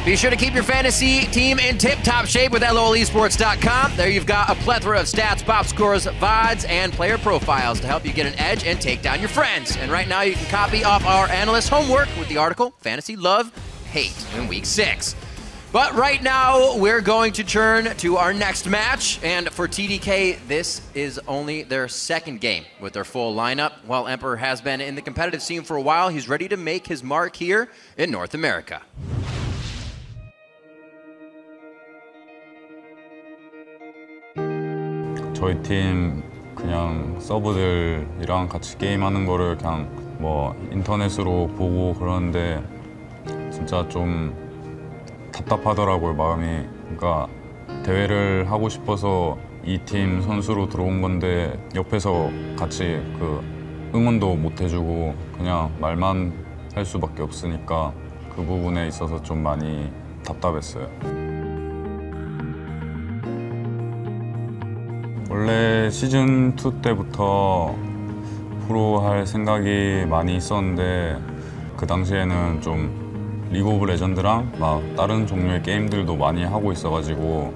Be sure to keep your fantasy team in tip-top shape with LOLesports.com. There you've got a plethora of stats, box scores, VODs, and player profiles to help you get an edge and take down your friends. And right now you can copy off our analyst homework with the article, Fantasy Love, Hate in Week 6. But right now, we're going to turn to our next match. And for TDK, this is only their second game with their full lineup. While Emperor has been in the competitive scene for a while, he's ready to make his mark here in North America. 저희 팀 그냥 서브들이랑 같이 게임하는 거를 그냥 뭐 인터넷으로 보고 그러는데 진짜 좀 답답하더라고요, 마음이. 그러니까 대회를 하고 싶어서 이 팀 선수로 들어온 건데 옆에서 같이 그 응원도 못 해주고 그냥 말만 할 수밖에 없으니까 그 부분에 있어서 좀 많이 답답했어요. 원래 시즌2 때부터 프로 할 생각이 많이 있었는데 그 당시에는 좀 리그 오브 레전드랑 막 다른 종류의 게임들도 많이 하고 있어가지고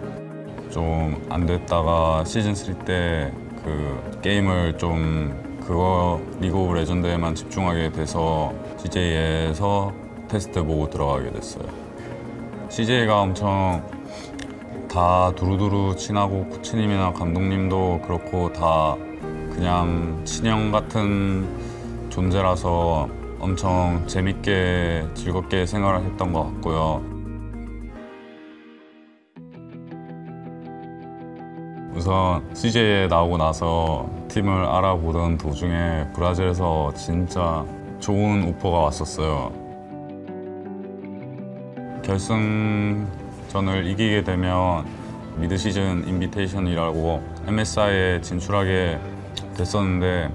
좀 안 됐다가 시즌3 때 그 게임을 좀 그거 리그 오브 레전드에만 집중하게 돼서 CJ에서 테스트 보고 들어가게 됐어요. CJ가 엄청 다 두루두루 친하고 코치님이나 감독님도 그렇고 다 그냥 친형 같은 존재라서 엄청 재밌게 즐겁게 생활을 했던 것 같고요. 우선 CJ에 나오고 나서 팀을 알아보던 도중에 브라질에서 진짜 좋은 오퍼가 왔었어요. 결승전을 이기게 되면 미드 시즌 인비테이션이라고 MSI에 진출하게 됐었는데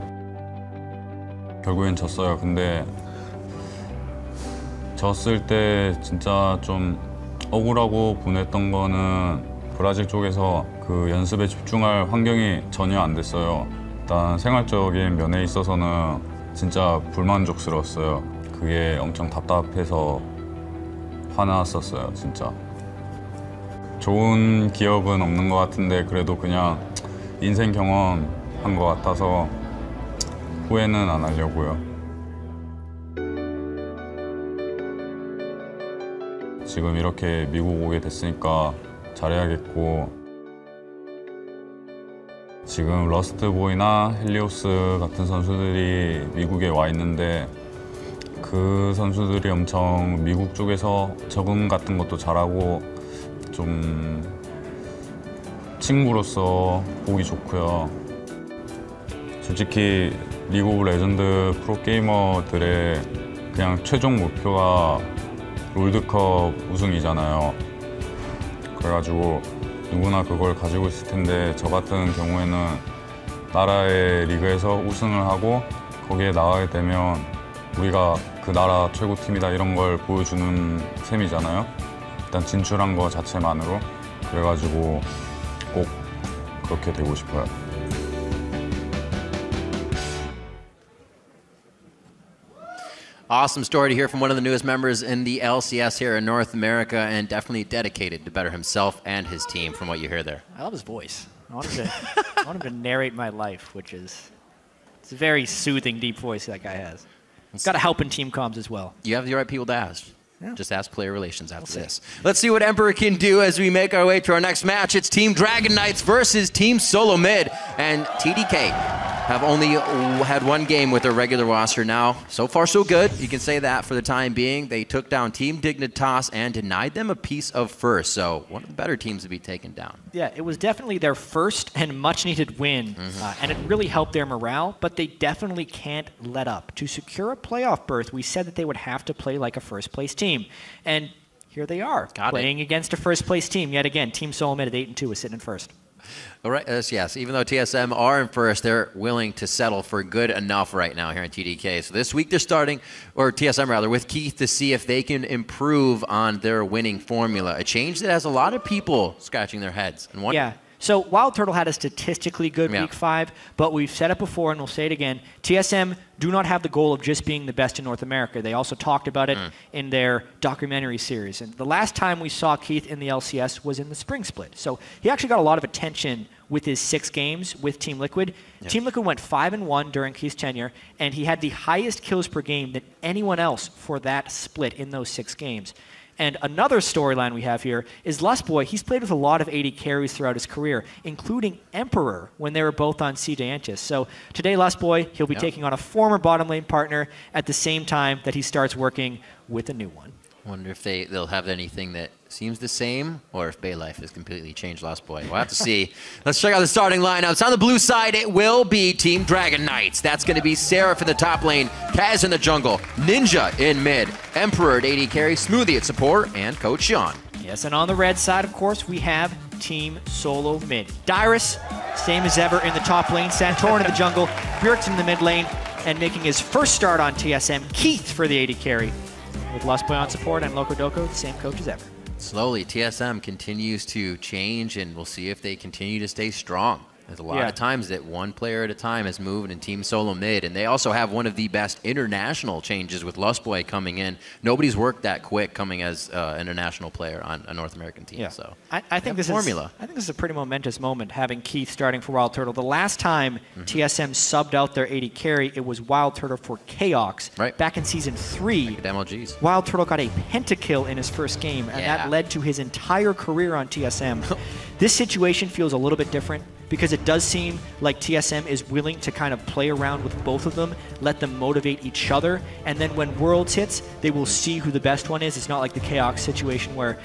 결국엔 졌어요. 근데 졌을 때 진짜 좀 억울하고 분했던 거는 브라질 쪽에서 그 연습에 집중할 환경이 전혀 안 됐어요. 일단 생활적인 면에 있어서는 진짜 불만족스러웠어요. 그게 엄청 답답해서 화났었어요, 진짜. 좋은 기억은 없는 것 같은데 그래도 그냥 인생 경험한 것 같아서 후회는 안 하려고요. 지금 이렇게 미국 오게 됐으니까 잘해야겠고 지금 러스트보이나 헬리오스 같은 선수들이 미국에 와 있는데 그 선수들이 엄청 미국 쪽에서 적응 같은 것도 잘하고 좀 친구로서 보기 좋고요. 솔직히 리그 오브 레전드 프로게이머들의 그냥 최종 목표가 롤드컵 우승이잖아요. 그래가지고 누구나 그걸 가지고 있을 텐데 저 같은 경우에는 나라의 리그에서 우승을 하고 거기에 나가게 되면 우리가 그 나라 최고 팀이다 이런 걸 보여주는 셈이잖아요. 일단 진출한 거 자체만으로. 그래가지고 꼭 그렇게 되고 싶어요. Awesome story to hear from one of the newest members in the LCS here in North America, and definitely dedicated to better himself and his team from what you hear there. I love his voice. I want him to narrate my life, which is it's a very soothing, deep voice that guy has. It's got to help in team comms as well. You have the right people to ask. Yeah. Just ask player relations after this. Let's see what Emperor can do as we make our way to our next match. It's Team Dragon Knights versus Team SoloMid. And TDK have only had one game with their regular roster now. So far, so good. You can say that for the time being. They took down Team Dignitas and denied them a piece of first. So one of the better teams to be taken down. Yeah, it was definitely their first and much-needed win. And it really helped their morale, but they definitely can't let up. To secure a playoff berth, we said that they would have to play like a first-place team. And here they are, playing against a first-place team. Yet again, Team SoloMid at 8-2 is sitting in first. All right, yes, even though TSM are in first, they're willing to settle for good enough right now here in TDK. So this week they're starting, or TSM rather, with Keith to see if they can improve on their winning formula. A change that has a lot of people scratching their heads. And Yeah. So Wild Turtle had a statistically good Yeah. week 5, but we've said it before and we'll say it again. TSM do not have the goal of just being the best in North America. They also talked about it in their documentary series. And the last time we saw Keith in the LCS was in the spring split. So he actually got a lot of attention with his 6 games with Team Liquid. Yep. Team Liquid went 5-1 during Keith's tenure, and he had the highest kills per game than anyone else for that split in those 6 games. And another storyline we have here is Lustboy. He's played with a lot of AD carries throughout his career, including Emperor when they were both on CJ Antis. So today, Lustboy, he'll be taking on a former bottom lane partner at the same time that he starts working with a new one. Wonder if they'll have anything that seems the same, or if Baylife has completely changed Lost Boy. We'll have to see. Let's check out the starting lineups. On the blue side, it will be Team Dragon Knights. That's going to be Seraph in the top lane, Kaz in the jungle, Ninja in mid, Emperor at AD carry, Smoothie at support, and Coach Sean. Yes, and on the red side, of course, we have Team SoloMid. Dyrus, same as ever in the top lane, Santorin in the jungle, Bjergsen in the mid lane, and making his first start on TSM, Keith for the AD carry. With Lustboy on support and Loco, the same coach as ever. Slowly, TSM continues to change, and we'll see if they continue to stay strong. There's a lot of times that one player at a time has moved in Team SoloMid, and they also have one of the best international changes with Lustboy coming in. Nobody's worked that quick coming as an international player on a North American team. Yeah. So I think this formula. I think this is a pretty momentous moment having Keith starting for Wild Turtle. The last time TSM subbed out their AD carry, it was Wild Turtle for Chaox back in Season 3. MLGs. Wild Turtle got a pentakill in his first game, and that led to his entire career on TSM. This situation feels a little bit different because it does seem like TSM is willing to kind of play around with both of them, let them motivate each other, and then when Worlds hits, they will see who the best one is. It's not like the Chaox situation where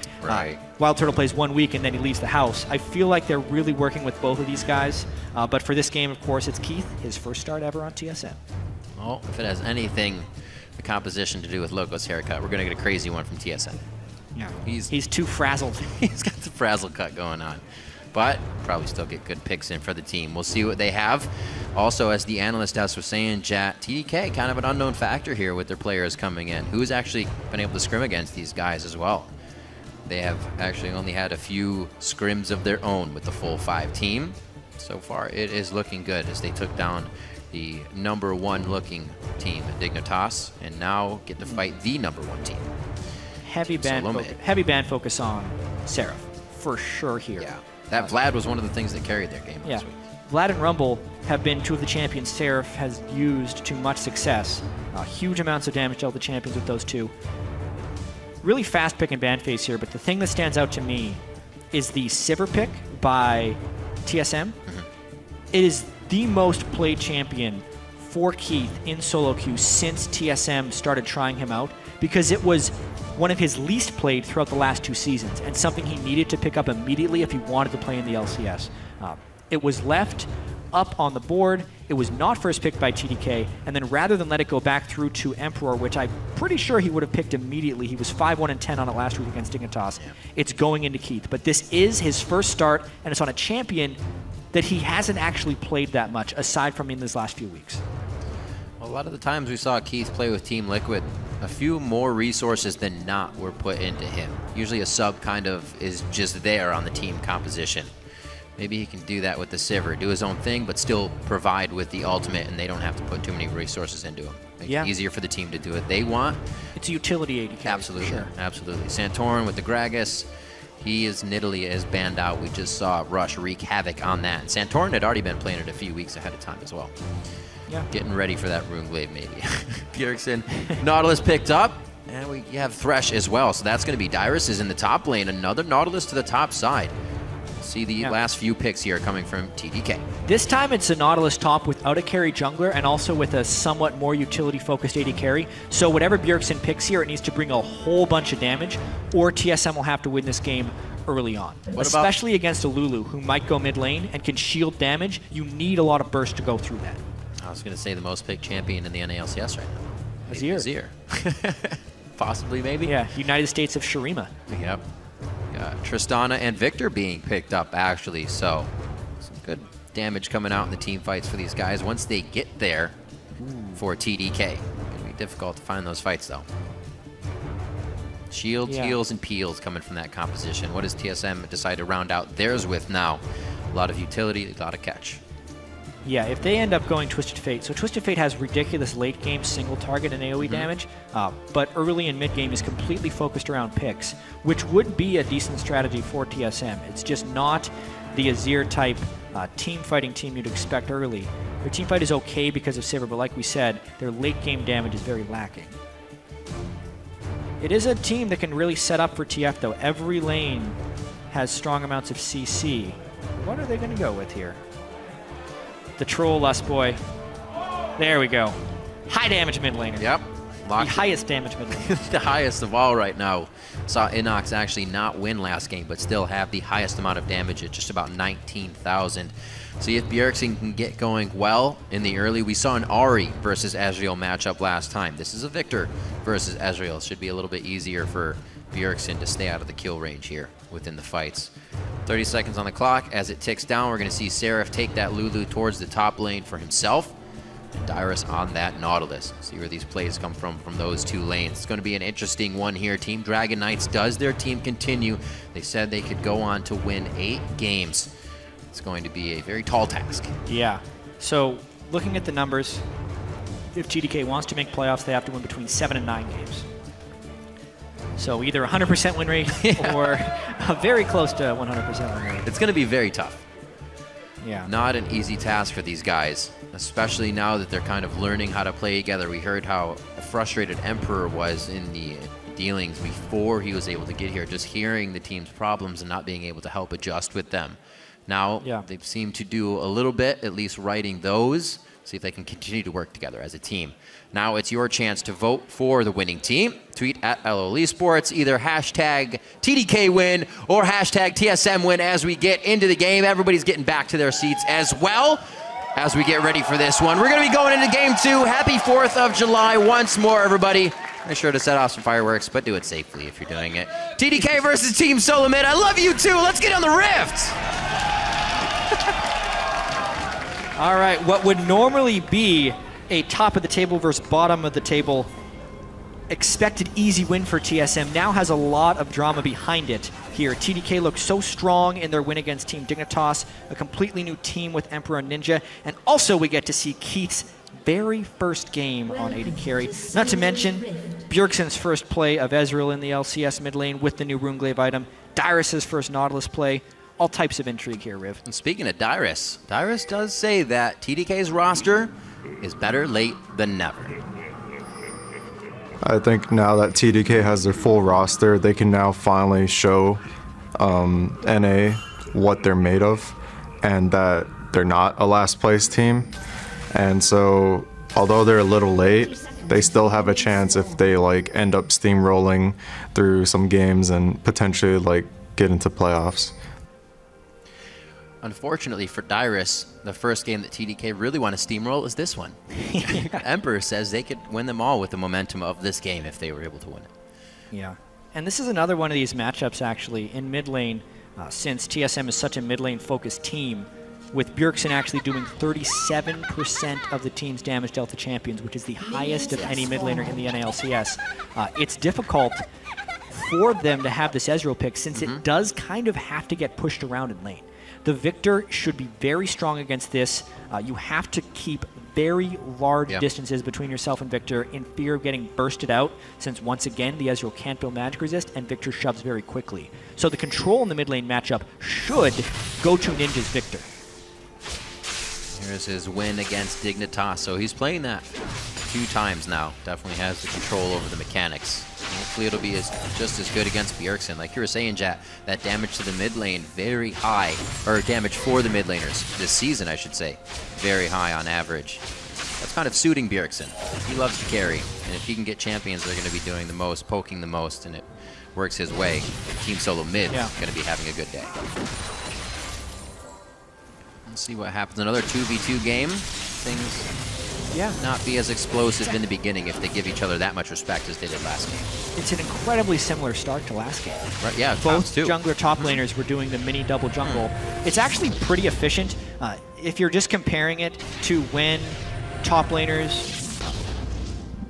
Wild Turtle plays 1 week and then he leaves the house. I feel like they're really working with both of these guys, but for this game, of course, it's Keith, his first start ever on TSM. Well, if it has anything, the composition to do with Loco's haircut, we're going to get a crazy one from TSM. Yeah, he's too frazzled. He's got the frazzle cut going on. But probably still get good picks in for the team. We'll see what they have. Also, as the analyst house was saying, TDK, kind of an unknown factor here with their players coming in. Who's actually been able to scrim against these guys as well? They have actually only had a few scrims of their own with the full 5 team. So far, it is looking good as they took down the #1 looking team, Dignitas, and now get to fight the #1 team. Heavy band focus on Seraph, for sure here. Yeah. That Vlad was one of the things that carried their game last week. Vlad and Rumble have been 2 of the champions Seraph has used to much success. Huge amounts of damage to all the champions with those 2. Really fast pick and ban phase here, but the thing that stands out to me is the Sivir pick by TSM. It is the most played champion for Keith in solo queue since TSM started trying him out, because it was one of his least played throughout the last 2 seasons, and something he needed to pick up immediately if he wanted to play in the LCS. It was left up on the board. It was not first picked by TDK, and then rather than let it go back through to Emperor, which I'm pretty sure he would have picked immediately, he was 5-1-10 on it last week against Dignitas. It's going into Keith, but this is his first start, and it's on a champion that he hasn't actually played that much, aside from in these last few weeks. Well, a lot of the times we saw Keith play with Team Liquid, a few more resources than not were put into him. Usually a sub kind of is just there on the team composition. Maybe he can do that with the Sivir, do his own thing, but still provide with the ultimate, and they don't have to put too many resources into him. Make it easier for the team to do what they want. It's a utility AD carry. Absolutely, sure. Absolutely. Santorin with the Gragas, he is Nidalee is banned out. We just saw Rush wreak havoc on that. And Santorin had already been playing it a few weeks ahead of time as well. Yeah. Getting ready for that Runeblade, maybe. Bjergsen, Nautilus picked up, and we have Thresh as well. So that's going to be Dyrus is in the top lane. Another Nautilus to the top side. See the last few picks here coming from TDK. This time it's a Nautilus top without a carry jungler and also with a somewhat more utility-focused AD carry. So whatever Bjergsen picks here, it needs to bring a whole bunch of damage, or TSM will have to win this game early on. Especially against a Lulu, who might go mid lane and can shield damage. You need a lot of burst to go through that. I was going to say the most picked champion in the NA LCS right now. Azir. Possibly, maybe. Yeah, United States of Shurima. Yep. Tristana and Victor being picked up, actually. So some good damage coming out in the team fights for these guys once they get there for TDK. It's going to be difficult to find those fights, though. Shields, heals, and peels coming from that composition. What does TSM decide to round out theirs with now? a lot of utility, a lot of catch. Yeah, if they end up going Twisted Fate, so Twisted Fate has ridiculous late game single target and AoE damage, but early and mid game is completely focused around picks, which would be a decent strategy for TSM. It's just not the Azir type team fighting team you'd expect early. Their team fight is okay because of Sivir, but like we said, their late game damage is very lacking. It is a team that can really set up for TF though. Every lane has strong amounts of CC. What are they going to go with here? The troll Lust Boy. There we go. High damage mid laner. Yep. The highest damage mid laner. The highest of all right now. Saw Inox actually not win last game, but still have the highest amount of damage at just about 19,000. See if Bjergsen can get going well in the early. We saw an Ahri versus Ezreal matchup last time. This is a Victor versus Ezreal. Should be a little bit easier for Bjergsen to stay out of the kill range here within the fights. 30 seconds on the clock. As it ticks down, we're going to see Seraph take that Lulu towards the top lane for himself. And Dyrus on that Nautilus. See where these plays come from those two lanes. It's going to be an interesting one here. Team Dragon Knights, does their team continue? They said they could go on to win 8 games. It's going to be a very tall task. Yeah. So looking at the numbers, if TDK wants to make playoffs, they have to win between 7 and 9 games. So either 100% win rate or very close to 100% win rate. It's going to be very tough. Yeah. Not an easy task for these guys, especially now that they're kind of learning how to play together. We heard how frustrated Emperor was in the dealings before he was able to get here, just hearing the team's problems and not being able to help adjust with them. Now they seem to do a little bit, at least writing those, see if they can continue to work together as a team. Now it's your chance to vote for the winning team. Tweet at LOL Esports, either hashtag TDK win or hashtag TSM win as we get into the game. Everybody's getting back to their seats as well as we get ready for this one. We're going to be going into game 2. Happy 4th of July once more, everybody. Make sure to set off some fireworks, but do it safely if you're doing it. TDK versus Team SoloMid. I love you too. Let's get on the Rift. All right, what would normally be a top of the table versus bottom of the table expected easy win for TSM now has a lot of drama behind it here. TDK looks so strong in their win against Team Dignitas, a completely new team with Emperor and Ninja, and also we get to see Keith's very first game on AD carry. Not to mention Bjergsen's first play of Ezreal in the LCS mid lane with the new Runeglaive item, Dyrus' first Nautilus play. All types of intrigue here, Riv. And speaking of Dyrus, Dyrus does say that TDK's roster is better late than never. I think now that TDK has their full roster, they can now finally show NA what they're made of and that they're not a last place team. And so, although they're a little late, they still have a chance if they like end up steamrolling through some games and potentially like get into playoffs. Unfortunately for Dyrus, the first game that TDK really want to steamroll is this one. Emperor says they could win them all with the momentum of this game if they were able to win it. Yeah, and this is another one of these matchups actually in mid lane, since TSM is such a mid lane focused team, with Bjergsen actually doing 37% of the team's damage dealt to champions, which is the highest of any mid laner in the NA LCS. It's difficult for them to have this Ezreal pick since it does kind of have to get pushed around in lane. The Victor should be very strong against this. You have to keep very large distances between yourself and Victor in fear of getting bursted out, since once again the Ezreal can't build magic resist and Victor shoves very quickly. So the control in the mid lane matchup should go to Ninja's Victor. Here's his win against Dignitas. So he's playing that 2 times now. Definitely has the control over the mechanics. Hopefully it'll be just as good against Bjergsen. Like you were saying, Jat, that damage to the mid lane, very high. Or damage for the mid laners, this season I should say, very high on average. That's kind of suiting Bjergsen. He loves to carry, and if he can get champions, they're going to be doing the most, poking the most, and it works his way. Team SoloMid is going to be having a good day. Let's see what happens. Another 2v2 game. Things not be as explosive in the beginning if they give each other that much respect as they did last game. It's an incredibly similar start to last game. Right, yeah, both jungler top laners were doing the mini double jungle. It's actually pretty efficient. If you're just comparing it to when top laners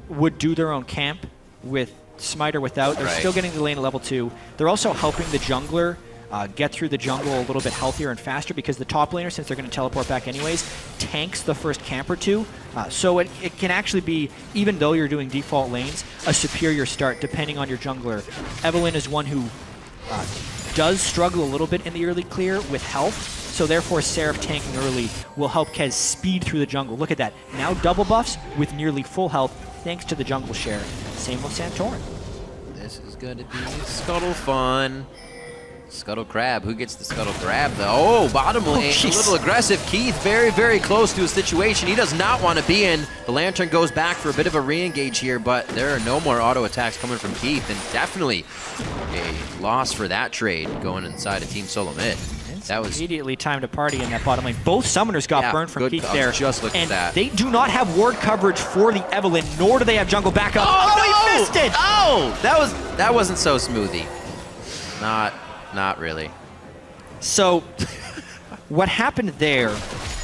would do their own camp with Smite or without, they're still getting the lane at level 2. They're also helping the jungler get through the jungle a little bit healthier and faster, because the top laner, since they're going to teleport back anyways, tanks the first camp or two. So it can actually be, even though you're doing default lanes, a superior start depending on your jungler. Evelynn is one who does struggle a little bit in the early clear with health, so therefore Seraph tanking early will help Kez speed through the jungle. Look at that. Now double buffs with nearly full health thanks to the jungle share. Same with Santorin. This is going to be Scuttle fun. Scuttle Crab. Who gets the Scuttle Grab, though? Oh, bottom lane. A little aggressive. Keith very, very close to a situation he does not want to be in. The Lantern goes back for a bit of a re-engage here, but there are no more auto attacks coming from Keith, and definitely a loss for that trade going inside of Team SoloMid. That was immediately time to party in that bottom lane. Both summoners got burned from Keith there. Just look at that. They do not have ward coverage for the Evelynn, nor do they have jungle backup. Oh, no, he missed it! Oh, that wasn't so smoothie. Not really. So what happened there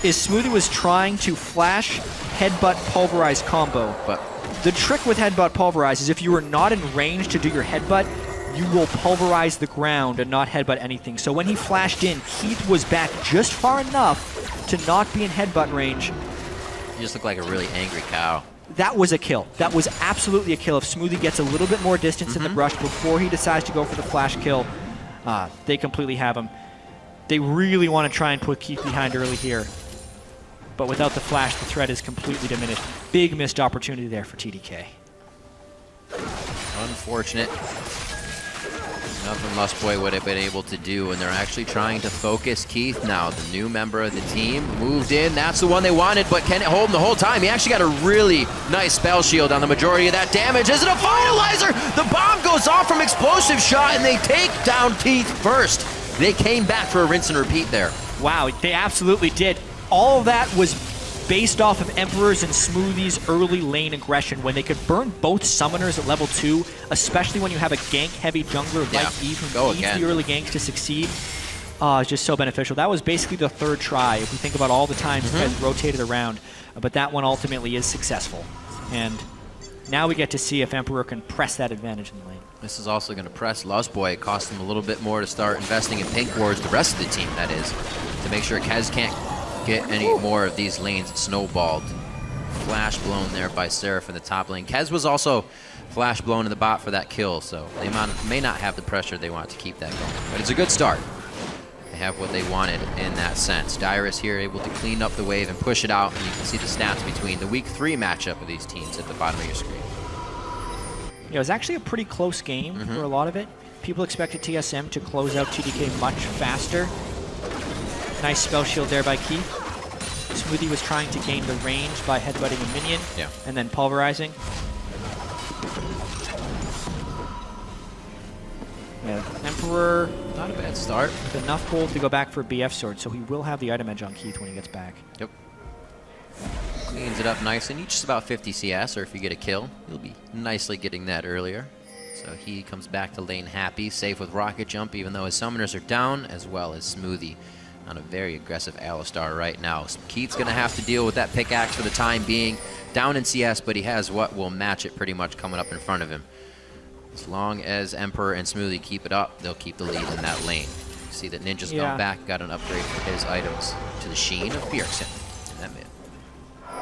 is Smoothie was trying to flash headbutt pulverize combo. But the trick with headbutt pulverize is if you are not in range to do your headbutt, you will pulverize the ground and not headbutt anything. So when he flashed in, Keith was back just far enough to not be in headbutt range. You just look like a really angry cow. That was a kill. That was absolutely a kill. If Smoothie gets a little bit more distance in the brush before he decides to go for the flash kill, they completely have him. They really want to try and put Keith behind early here. But without the flash, the threat is completely diminished. Big missed opportunity there for TDK. Unfortunate. Nothing Lustboy would have been able to do, and they're actually trying to focus Keith now. The new member of the team moved in. That's the one they wanted, but can it hold him the whole time? He actually got a really nice spell shield on the majority of that damage. Is it a finalizer? The bomb goes off from explosive shot, and they take down Keith first. They came back for a rinse and repeat there. Wow, they absolutely did. All of that was based off of Emperor's and Smoothie's early lane aggression, when they could burn both summoners at level 2, especially when you have a gank-heavy jungler like Eve who needs the early ganks to succeed. It's just so beneficial. That was basically the third try, if we think about all the times you guys rotated around. But that one ultimately is successful. And now we get to see if Emperor can press that advantage in the lane. This is also going to press Lustboy. It costs him a little bit more to start investing in pink wards, the rest of the team, that is, to make sure Kez can't get any more of these lanes snowballed. Flash blown there by Seraph in the top lane. Kez was also flash blown in the bot for that kill, so they may not have the pressure they want to keep that going. But it's a good start. They have what they wanted in that sense. Dyrus here able to clean up the wave and push it out, and you can see the stats between the week 3 matchup of these teams at the bottom of your screen. Yeah, it was actually a pretty close game for a lot of it. People expected TSM to close out TDK much faster. Nice spell shield there by Keith. Smoothie was trying to gain the range by headbutting a minion and then pulverizing. Yeah, Emperor, not a bad start. With enough gold to go back for a BF sword, so he will have the item edge on Keith when he gets back. Yep. Cleans it up nice, and each is about 50 CS, or if you get a kill, you'll be nicely getting that earlier. So he comes back to lane happy, safe with rocket jump, even though his summoners are down, as well as Smoothie on a very aggressive Alistar right now. Keith's going to have to deal with that pickaxe for the time being. Down in CS, but he has what will match it pretty much coming up in front of him. As long as Emperor and Smoothie keep it up, they'll keep the lead in that lane. You see that Ninja's gone back, got an upgrade for his items to the Sheen of Bjergsen in that mid.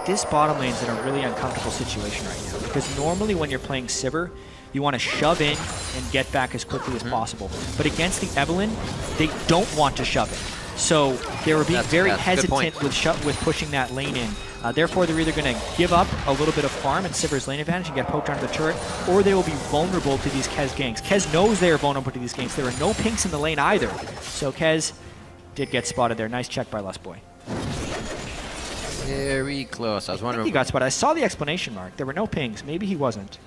This bottom lane's in a really uncomfortable situation right now, because normally when you're playing Sivir, you want to shove in and get back as quickly as possible. But against the Evelynn, they don't want to shove in. So they were being very hesitant with pushing that lane in. Therefore, they're either going to give up a little bit of farm and Sivir's lane advantage and get poked onto the turret, or they will be vulnerable to these Kez ganks. Kez knows they are vulnerable to these ganks. There are no pinks in the lane either. So Kez did get spotted there. Nice check by Lustboy. Very close. I was wondering. He got spotted. I saw the explanation mark. There were no pings. Maybe he wasn't.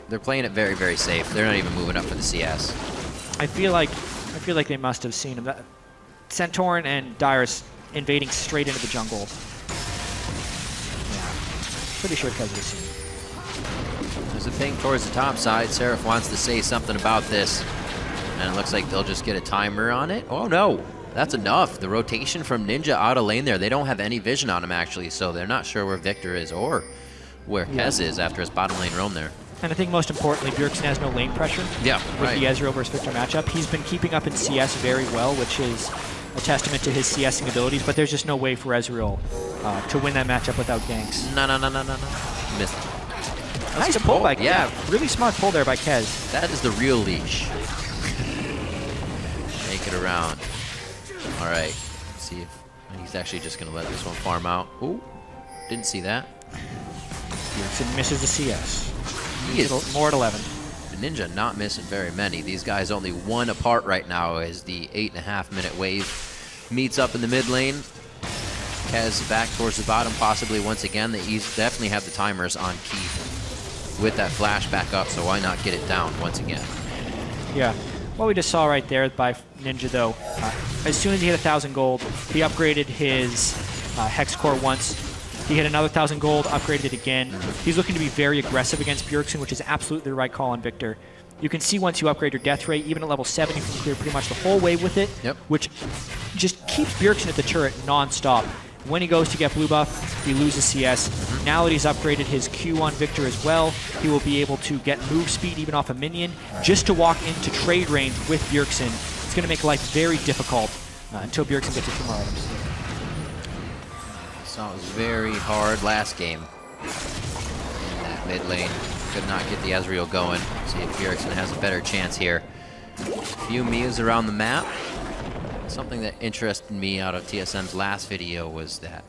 They're playing it very, very safe. They're not even moving up for the CS. I feel like they must have seen him. Santorin and Dyrus invading straight into the jungle. Yeah, pretty sure Kez was seen. There's a ping towards the top side. Seraph wants to say something about this, and it looks like they'll just get a timer on it. Oh no, that's enough. The rotation from Ninja out of lane there. They don't have any vision on him actually, so they're not sure where Victor is or where Kez is after his bottom lane roam there. And I think most importantly, Bjergsen has no lane pressure with the Ezreal versus Victor matchup. He's been keeping up in CS very well, which is a testament to his CSing abilities, but there's just no way for Ezreal to win that matchup without ganks. No. Missed. Nice pull by Kez. Really smart pull there by Kez. That is the real leash. Make it around. All right. Let's see if he's actually just going to let this one farm out. Ooh, didn't see that. Bjergsen misses the CS. He is more at 11. Ninja not missing very many. These guys only one apart right now as the 8.5-minute wave meets up in the mid lane. Kez back towards the bottom, possibly once again. They definitely have the timers on Keith with that flash back up, so why not get it down once again? Yeah. What we just saw right there by Ninja, though, as soon as he hit 1,000 gold, he upgraded his Hex Core once. He hit another 1,000 gold, upgraded it again. He's looking to be very aggressive against Bjergsen, which is absolutely the right call on Victor. You can see once you upgrade your death rate, even at level 7, you can clear pretty much the whole wave with it, which just keeps Bjergsen at the turret non-stop. When he goes to get blue buff, he loses CS. Now that he's upgraded his Q on Victor as well, he will be able to get move speed even off a minion just to walk into trade range with Bjergsen. It's going to make life very difficult until Bjergsen gets a few more items. So it was very hard last game in that mid lane. Could not get the Ezreal going. See if Bjergsen has a better chance here. A few Mias around the map. Something that interested me out of TSM's last video was that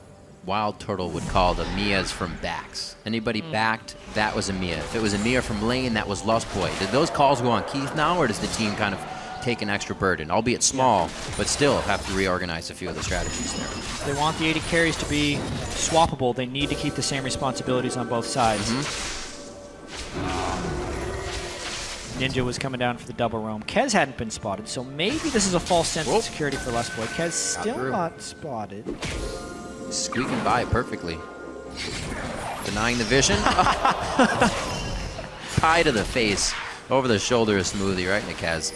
Wild Turtle would call the Mias from backs. Anybody backed, that was a Mia. If it was a Mia from lane, that was Lost Boy. Did those calls go on Keith now, or does the team kind of take an extra burden, albeit small, but still have to reorganize a few of the strategies there? They want the AD carries to be swappable. They need to keep the same responsibilities on both sides. Ninja was coming down for the double roam. Kez hadn't been spotted, so maybe this is a false sense of security for Lost Boy. Kez still not spotted. Squeaking by perfectly. Denying the vision. Pie to the face. Over the shoulder is Smoothie right into Kez.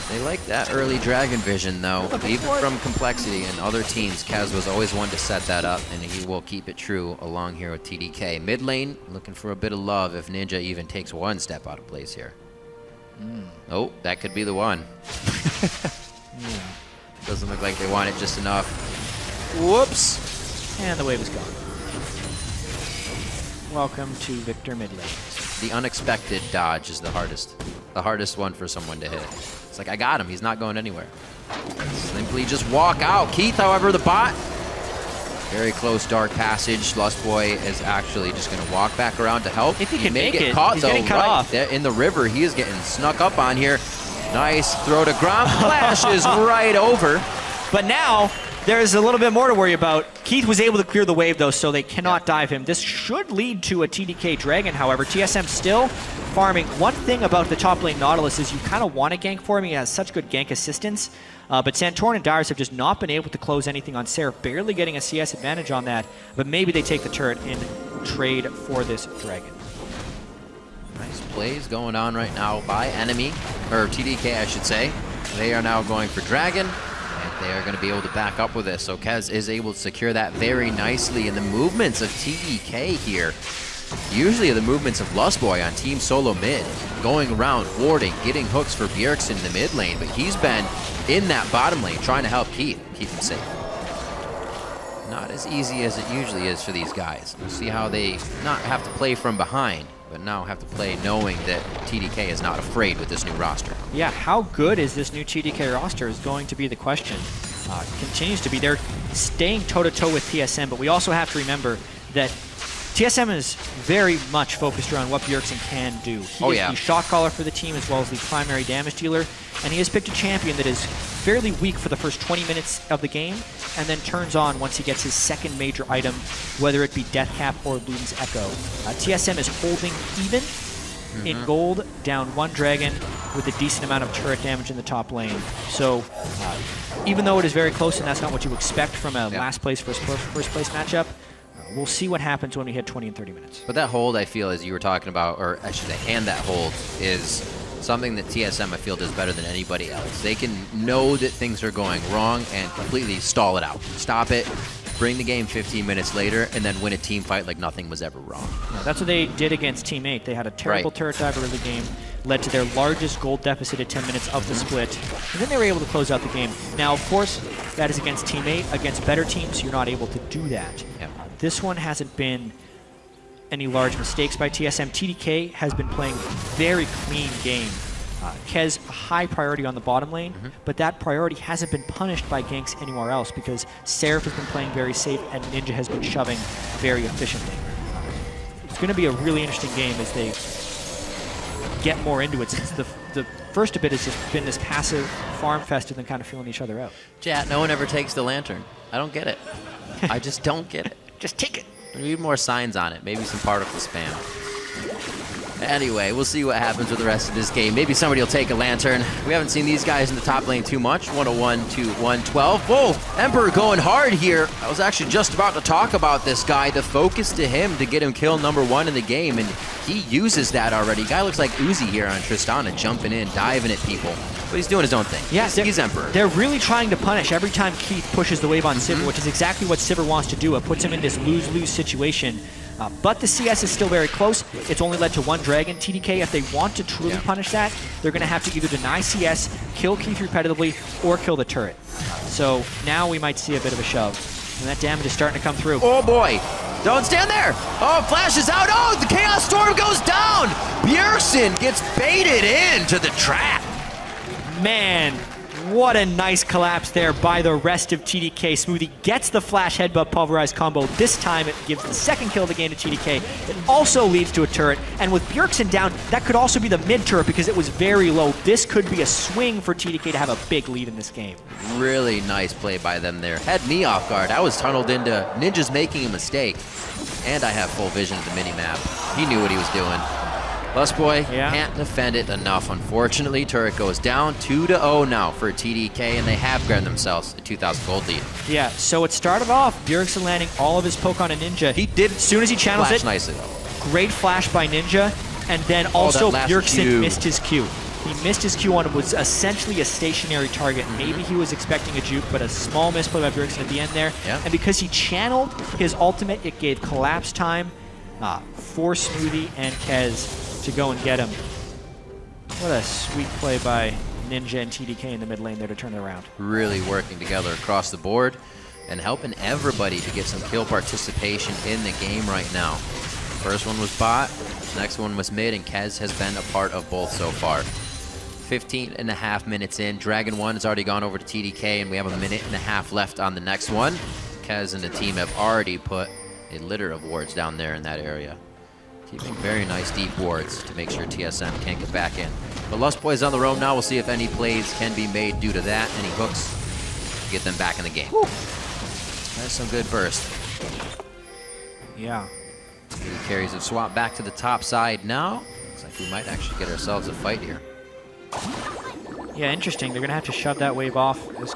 They like that early dragon vision, though. Even from Complexity and other teams, Kez was always one to set that up, and he will keep it true along here with TDK. Mid lane, looking for a bit of love if Ninja even takes one step out of place here. Oh, that could be the one. Doesn't look like they want it just enough. Whoops! And the wave is gone. Welcome to Victor mid lane. The unexpected dodge is the hardest one for someone to hit. It's like, I got him, he's not going anywhere. Simply just walk out. Keith, however, the bot. Very close dark passage. Lust Boy is actually just going to walk back around to help. If he can make it, caught, he's though, getting cut off. In the river, he is getting snuck up on here. Nice throw to Grom. Flashes right over. But now, there's a little bit more to worry about. Keith was able to clear the wave, though, so they cannot dive him. This should lead to a TDK Dragon, however. TSM still farming. One thing about the top lane Nautilus is you kind of want to gank for him. He has such good gank assistance. But Santorin and Darius have just not been able to close anything on Seraph, barely getting a CS advantage on that. But maybe they take the turret and trade for this Dragon. Nice plays going on right now by enemy, or TDK, I should say. They are now going for Dragon. They are going to be able to back up with this. So Kez is able to secure that very nicely. And the movements of TDK here, usually the movements of Lustboy on Team SoloMid, going around, warding, getting hooks for Bjergsen in the mid lane, but he's been in that bottom lane trying to help Keith keep him safe. Not as easy as it usually is for these guys. We'll see how they not have to play from behind, but now have to play knowing that TDK is not afraid with this new roster. Yeah, how good is this new TDK roster is going to be the question. Continues to be. They're staying toe-to-toe with TSM, but we also have to remember that TSM is very much focused around what Bjergsen can do. He is the shot caller for the team as well as the primary damage dealer, and he has picked a champion that is fairly weak for the first 20 minutes of the game, and then turns on once he gets his second major item, whether it be Deathcap or Luden's Echo. TSM is holding even in gold, down one Dragon with a decent amount of turret damage in the top lane. So even though it is very close and that's not what you expect from a last place first place matchup, we'll see what happens when we hit 20 and 30 minutes. But that hold, I feel, as you were talking about, or I should say, and that hold, is something that TSM, I feel, does better than anybody else. They can know that things are going wrong and completely stall it out. Stop it, bring the game 15 minutes later, and then win a team fight like nothing was ever wrong. Yeah, that's what they did against Team 8. They had a terrible turret dive early game, led to their largest gold deficit at 10 minutes of the split, and then they were able to close out the game. Now, of course, that is against Team 8. Against better teams, you're not able to do that. Yep. This one hasn't been any large mistakes by TSM. TDK has been playing very clean game. Kez, a high priority on the bottom lane, but that priority hasn't been punished by ganks anywhere else because Seraph has been playing very safe and Ninja has been shoving very efficiently. It's going to be a really interesting game as they get more into it, since the first bit has just been this passive farm fest and then kind of feeling each other out. Chat, no one ever takes the lantern. I don't get it. I just don't get it. Just take it. We need more signs on it. Maybe some particle spam. Anyway, we'll see what happens with the rest of this game. Maybe somebody will take a lantern. We haven't seen these guys in the top lane too much. 101 to 112. Whoa, Emperor going hard here. I was actually just about to talk about this guy. The focus to him to get him kill #1 in the game, and he uses that already. Guy looks like Uzi here on Tristana, jumping in, diving at people. But he's doing his own thing. Yeah, he's Emperor. They're really trying to punish every time Keith pushes the wave on Sivir, which is exactly what Sivir wants to do. It puts him in this lose-lose situation. But the CS is still very close. It's only led to 1 Dragon. TDK, if they want to truly punish that, they're going to have to either deny CS, kill Keith repetitively, or kill the turret. So now we might see a bit of a shove. And that damage is starting to come through. Oh boy, don't stand there. Oh, flashes out. Oh, the Chaos Storm goes down. Bjergsen gets baited into the trap. Man, what a nice collapse there by the rest of TDK. Smoothie gets the flash headbutt pulverized combo. This time it gives the second kill of the game to TDK. It also leads to a turret. And with Bjergsen down, that could also be the mid turret because it was very low. This could be a swing for TDK to have a big lead in this game. Really nice play by them there. Had me off guard. I was tunneled into Ninja's making a mistake. And I have full vision of the mini-map. He knew what he was doing. Busboy can't defend it enough, unfortunately. Turret goes down 2-0 now for TDK, and they have grabbed themselves a 2,000 gold lead. Yeah, so it started off Bjergsen landing all of his poke on a Ninja. He did as soon as he channels flash it. Nicely. Great flash by Ninja, and then also Bjergsen missed his Q. He missed his Q on it, was essentially a stationary target. Maybe he was expecting a juke, but a small misplay by Bjergsen at the end there. Yeah. And because he channeled his ultimate, it gave collapse time for Smoothie and Kez to go and get him. What a sweet play by Ninja and TDK in the mid lane there to turn it around. Really working together across the board and helping everybody to get some kill participation in the game right now. First one was bot, next one was mid, and Kez has been a part of both so far. 15.5 minutes in, Dragon 1 has already gone over to TDK, and we have a 1.5 left on the next one. Kez and the team have already put a litter of wards down there in that area. Keeping very nice deep wards to make sure TSM can't get back in. But Lustboy's on the roam now. We'll see if any plays can be made due to that. Any hooks to get them back in the game. That's some good burst. Yeah. The carries have swapped back to the top side now. Looks like we might actually get ourselves a fight here. Yeah, interesting. They're going to have to shove that wave off as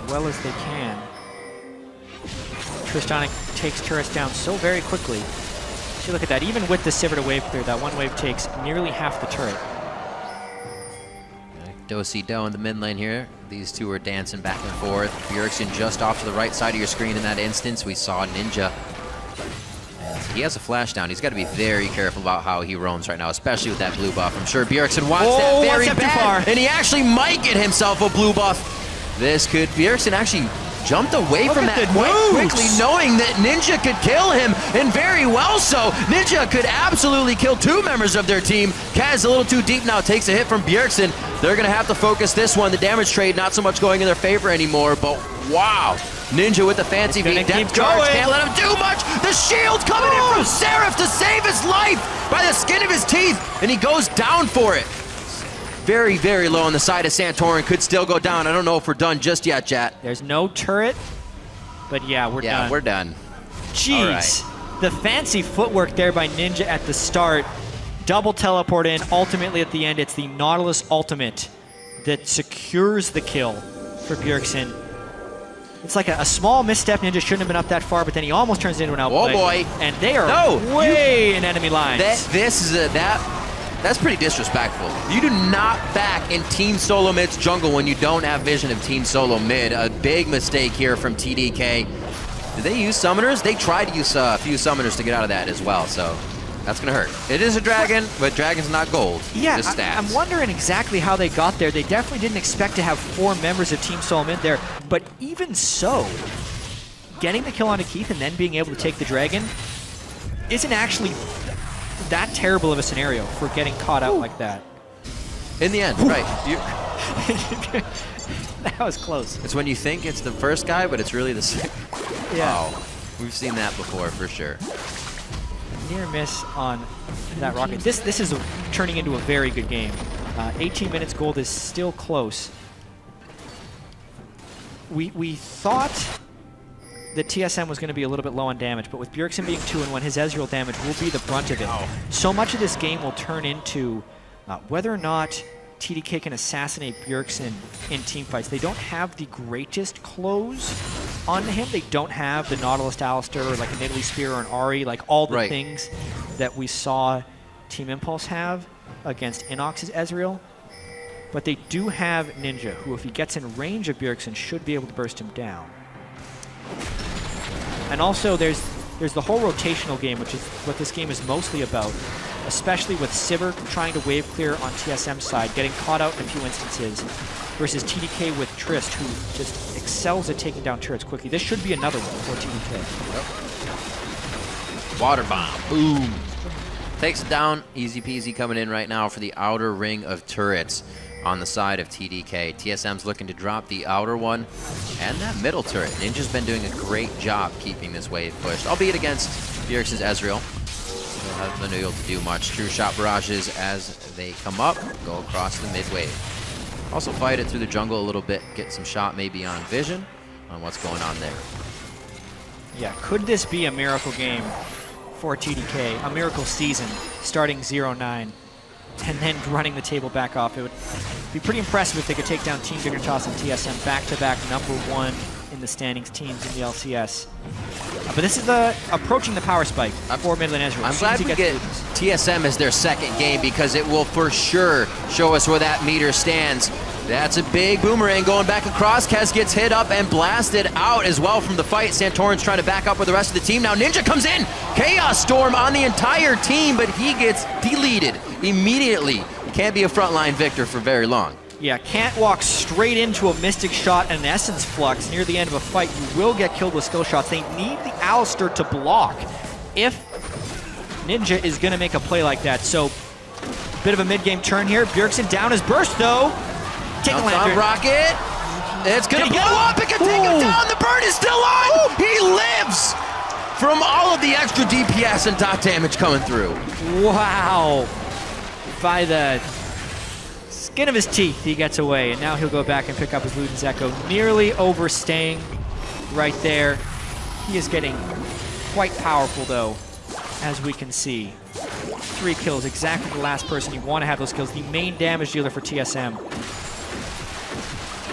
well as they can. Tristana takes turrets down so very quickly. See, look at that. Even with the Sivir to wave clear, that one wave takes nearly half the turret. Do-si-do in the mid lane here. These two are dancing back and forth. Bjergsen just off to the right side of your screen in that instance. We saw Ninja. And he has a flash down. He's got to be very careful about how he roams right now, especially with that blue buff. I'm sure Bjergsen wants that very bad, and he actually might get himself a blue buff. This could... Bjergsen actually jumped away from that quite quickly, knowing that Ninja could kill him, and very well so. Ninja could absolutely kill 2 members of their team. Kaz a little too deep now, takes a hit from Bjergsen. They're going to have to focus this one. The damage trade not so much going in their favor anymore, but wow. Ninja with the fancy beat, depth charge, can't let him do much. The shield coming in from Seraph to save his life by the skin of his teeth, and he goes down for it. Very, very low on the side of Santorin. Could still go down. I don't know if we're done just yet, chat. There's no turret, but yeah, we're done. Yeah, we're done. Jeez. The fancy footwork there by Ninja at the start. Double teleport in. Ultimately at the end, it's the Nautilus ultimate that secures the kill for Bjergsen. It's like a small misstep. Ninja shouldn't have been up that far, but then he almost turns it into an outplay. Oh boy. And they are way in enemy lines. That's pretty disrespectful. You do not back in Team SoloMid's jungle when you don't have vision of Team SoloMid. A big mistake here from TDK. Did they use summoners? They tried to use a few summoners to get out of that as well, so that's going to hurt. It is a dragon, but dragon's not gold. Yeah, just stats. I'm wondering exactly how they got there. They definitely didn't expect to have 4 members of Team SoloMid there, but even so, getting the kill onto Keith and then being able to take the dragon isn't actually that terrible of a scenario for getting caught out like that. In the end, right. That was close. It's when you think it's the first guy, but it's really the second. Yeah. Wow. We've seen that before, for sure. Near miss on that rocket. This is turning into a very good game. 18 minutes gold is still close. We thought that TSM was going to be a little bit low on damage, but with Bjergsen being 2-1, his Ezreal damage will be the brunt of it. So much of this game will turn into whether or not TDK can assassinate Bjergsen in teamfights. They don't have the greatest close on him. They don't have the Nautilus Alistair or like a Nidalee Spear or an Ahri, like all the things that we saw Team Impulse have against Inox's Ezreal. But they do have Ninja, who if he gets in range of Bjergsen should be able to burst him down. And also there's the whole rotational game, which is what this game is mostly about, especially with Sivir trying to wave clear on TSM's side, getting caught out in a few instances, versus TDK with Trist, who just excels at taking down turrets quickly. This should be another one for TDK. Yep. Water bomb. Boom. Takes it down. Easy peasy coming in right now for the outer ring of turrets on the side of TDK. TSM's looking to drop the outer one and that middle turret. Ninja's been doing a great job keeping this wave pushed, albeit against Bjergsen's Ezreal. Hasn't been able to do much. True shot barrages as they come up, go across the mid wave. Also fight it through the jungle a little bit, get some shot maybe on vision on what's going on there. Yeah, could this be a miracle game for TDK? A miracle season starting 0-9 and then running the table back off. It would be pretty impressive if they could take down Team Dignitas and TSM back-to-back #1 in the standings teams in the LCS. But this is approaching the power spike for mid lane Ezreal. I'm glad we get TSM as their second game because it will for sure show us where that meter stands. That's a big boomerang going back across. Kez gets hit up and blasted out as well from the fight. Santorin's trying to back up with the rest of the team. Now Ninja comes in. Chaos Storm on the entire team, but he gets deleted immediately. Can't be a frontline victor for very long. Yeah, can't walk straight into a Mystic Shot and an Essence Flux near the end of a fight. You will get killed with skill shots. They need the Alistair to block if Ninja is going to make a play like that. So, bit of a mid-game turn here. Bjergsen down his burst, though. Take a lantern. Rocket. It's going to blow up. It can take him down. The burn is still on. He lives from all of the extra DPS and dot damage coming through. Wow. By the skin of his teeth, he gets away, and now he'll go back and pick up his Luden's Echo, nearly overstaying right there. He is getting quite powerful, though, as we can see. 3 kills, exactly the last person you want to have those kills. The main damage dealer for TSM.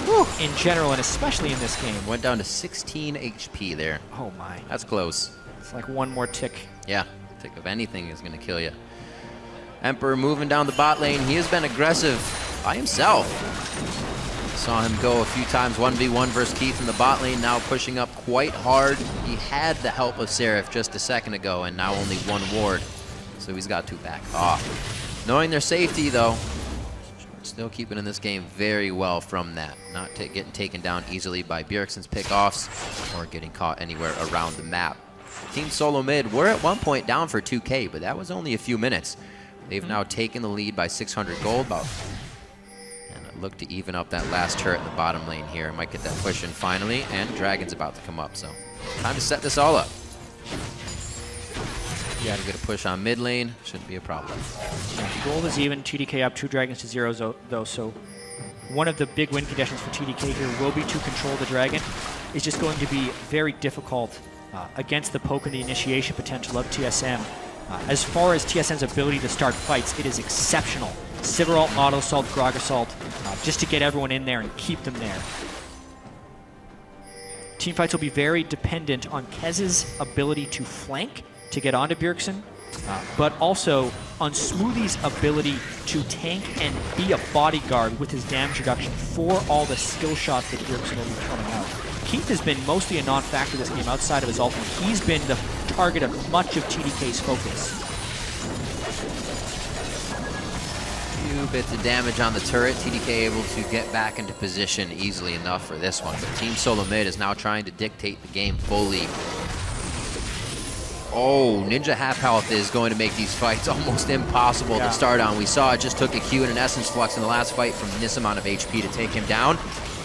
Whew. In general, and especially in this game. Went down to 16 HP there. Oh my. That's close. It's like one more tick. Yeah, tick of anything is going to kill you. Emperor moving down the bot lane. He has been aggressive by himself. Saw him go a few times 1v1 versus Keith in the bot lane, now pushing up quite hard. He had the help of Seraph just a second ago, and now only 1 ward. So he's got to back off. Knowing their safety, though, still keeping in this game very well from that. Not getting taken down easily by Bjergsen's pickoffs or getting caught anywhere around the map. Team SoloMid were at one point down for 2K, but that was only a few minutes. They've now taken the lead by 600 gold, and look to even up that last turret in the bottom lane here. Might get that push in finally, and Dragon's about to come up, so time to set this all up. Yeah, to get a push on mid lane, shouldn't be a problem. Yeah, gold is even, TDK up 2 dragons to 0 though, so one of the big win conditions for TDK here will be to control the dragon. It's just going to be very difficult against the poke and the initiation potential of TSM. As far as TSM's ability to start fights, it is exceptional. Sivir ult, Auto Assault, Grog Assault, just to get everyone in there and keep them there. Teamfights will be very dependent on Kez's ability to flank, to get onto Bjergsen, but also on Smoothie's ability to tank and be a bodyguard with his damage reduction for all the skill shots that Bjergsen will be coming out. Keith has been mostly a non-factor this game outside of his ultimate. He's been the target of much of TDK's focus. Few bits of damage on the turret. TDK able to get back into position easily enough for this one, but Team SoloMid is now trying to dictate the game fully. Oh, Ninja half health is going to make these fights almost impossible to start on. We saw it just took a Q and an Essence Flux in the last fight from this amount of HP to take him down.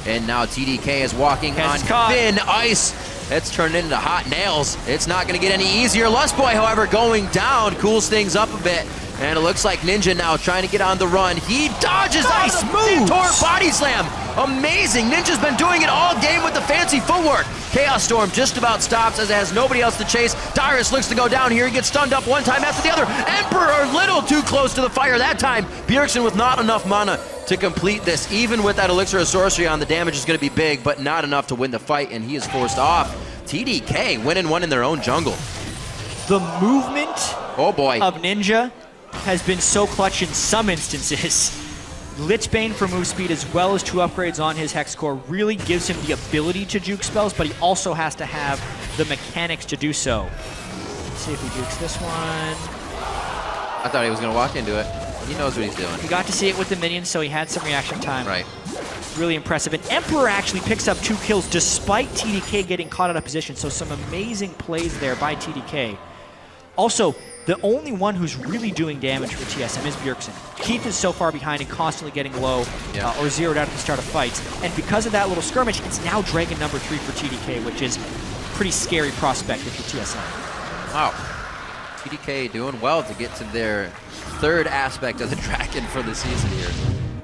And now TDK is walking on thin ice. It's turned into hot nails. It's not going to get any easier. Lustboy, however, going down, cools things up a bit. And it looks like Ninja now trying to get on the run. He dodges nice moves. Body slam. Amazing. Ninja's been doing it all game with the fancy footwork. Chaos Storm just about stops as it has nobody else to chase. Dyrus looks to go down here. He gets stunned up one time after the other. Emperor a little too close to the fire that time. Bjergsen with not enough mana to complete this. Even with that Elixir of Sorcery on, the damage is going to be big, but not enough to win the fight, and he is forced off. TDK winning one in their own jungle. The movement of Ninja has been so clutch in some instances. Lichbane for move speed as well as 2 upgrades on his Hex Core really gives him the ability to juke spells, but he also has to have the mechanics to do so. Let's see if he jukes this one. I thought he was going to walk into it. He knows what he's doing. We got to see it with the minions, so he had some reaction time. Right. Really impressive. And Emperor actually picks up 2 kills despite TDK getting caught out of position, so some amazing plays there by TDK. Also, the only one who's really doing damage for TSM is Bjergsen. Keith is so far behind and constantly getting low or zeroed out at the start of fights. And because of that little skirmish, it's now Dragon number 3 for TDK, which is a pretty scary prospect if you're TSM. Wow. TDK doing well to get to their 3rd aspect of the Dragon for the season here.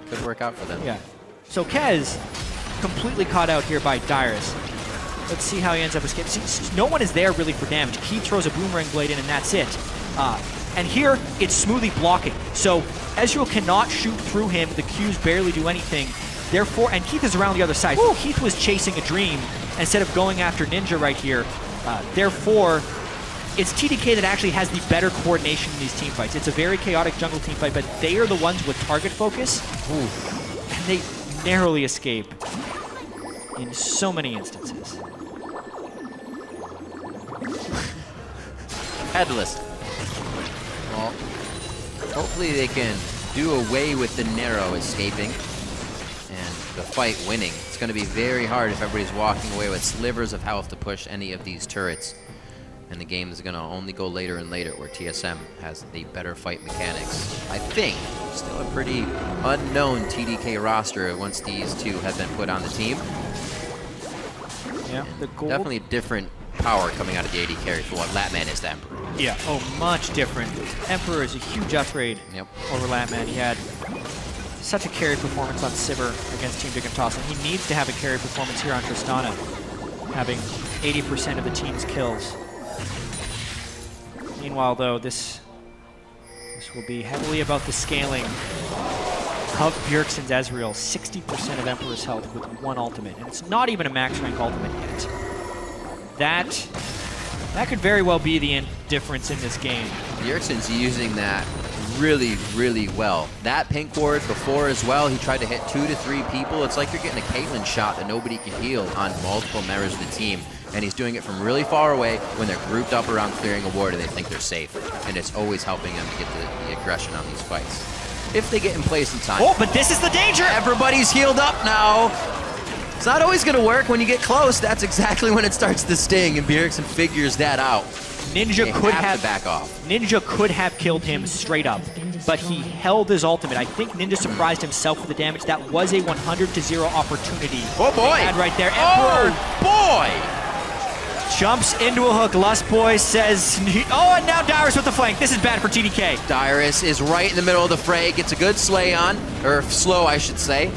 Could work out for them. Yeah. So Kez completely caught out here by Dyrus. Let's see how he ends up escaping. See, no one is there really for damage. Keith throws a Boomerang Blade in and that's it. And here, it's smoothly blocking. So Ezreal cannot shoot through him. The Qs barely do anything. Therefore, and Keith is around the other side. So Keith was chasing a dream instead of going after Ninja right here. Therefore, it's TDK that actually has the better coordination in these team fights. It's a very chaotic jungle team fight, but they are the ones with target focus. And they narrowly escape in so many instances. Headless. Well, hopefully they can do away with the narrow escaping and the fight winning. It's going to be very hard if everybody's walking away with slivers of health to push any of these turrets. And the game is going to only go later and later where TSM has the better fight mechanics. I think still a pretty unknown TDK roster once these two have been put on the team. Yeah, the gold. Definitely different power coming out of the AD carry for what Latman is to Emperor. Yeah, much different. Emperor is a huge upgrade over Latman. He had such a carry performance on Sivir against Team Dignitas, and he needs to have a carry performance here on Tristana, having 80% of the team's kills. Meanwhile, though, this will be heavily about the scaling of Bjergsen's Ezreal. 60% of Emperor's health with 1 ultimate, and it's not even a max rank ultimate yet. That could very well be the difference in this game. Bjergsen's using that really, really well. That pink ward before as well, he tried to hit 2 to 3 people. It's like you're getting a Caitlyn shot that nobody can heal on multiple members of the team. And he's doing it from really far away when they're grouped up around clearing a ward and they think they're safe. And it's always helping them to get the aggression on these fights. If they get in place in time. Oh, but this is the danger! Everybody's healed up now. It's not always going to work when you get close. That's exactly when it starts to sting, and Bjergsen figures that out. Ninja could have to back off. Ninja could have killed him straight up, but he held his ultimate. I think Ninja surprised himself with the damage. That was a 100-0 opportunity. Oh boy! They had right there. Emperor boy! Jumps into a hook. Lustboy says, oh, and now Dyrus with the flank. This is bad for TDK. Dyrus is right in the middle of the fray. Gets a good slay on, or slow, I should say.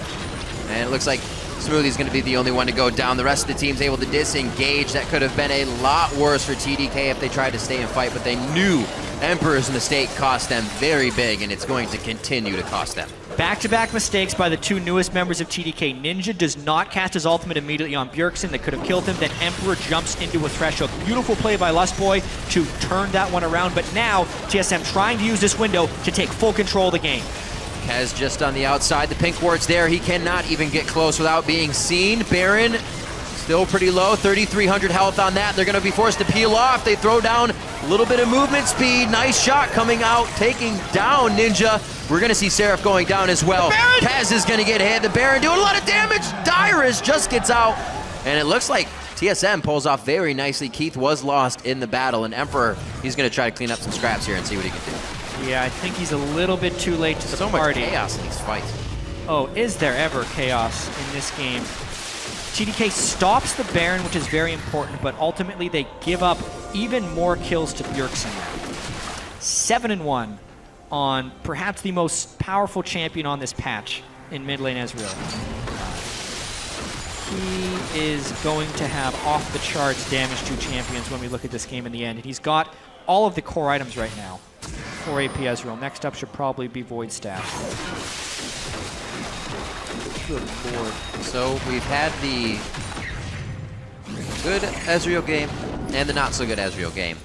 And it looks like Smoothie's going to be the only one to go down. The rest of the team's able to disengage. That could have been a lot worse for TDK if they tried to stay and fight, but they knew Emperor's mistake cost them very big, and it's going to continue to cost them. Back-to-back mistakes by the 2 newest members of TDK. Ninja does not cast his ultimate immediately on Bjergsen. That could have killed him. Then Emperor jumps into a threshold. Beautiful play by Lustboy to turn that one around, but now TSM trying to use this window to take full control of the game. Kez just on the outside. The pink ward's there. He cannot even get close without being seen. Baron Still pretty low, 3,300 health on that. They're going to be forced to peel off. They throw down a little bit of movement speed. Nice shot coming out, taking down Ninja. We're going to see Seraph going down as well. Kaz is going to get hit. The Baron doing a lot of damage. Dyrus just gets out. And it looks like TSM pulls off very nicely. Keith was lost in the battle, and Emperor, he's going to try to clean up some scraps here and see what he can do. Yeah, I think he's a little bit too late to the so party. Much chaos in these fights. Oh, is there ever chaos in this game? TDK stops the Baron, which is very important, but ultimately they give up even more kills to Bjergsen. 7-1 on perhaps the most powerful champion on this patch in mid lane Ezreal. He is going to have off-the-charts damage to champions when we look at this game in the end. And he's got all of the core items right now for AP Ezreal. Next up should probably be Void Staff. Good lord. So we've had the good Ezreal game and the not so good Ezreal game.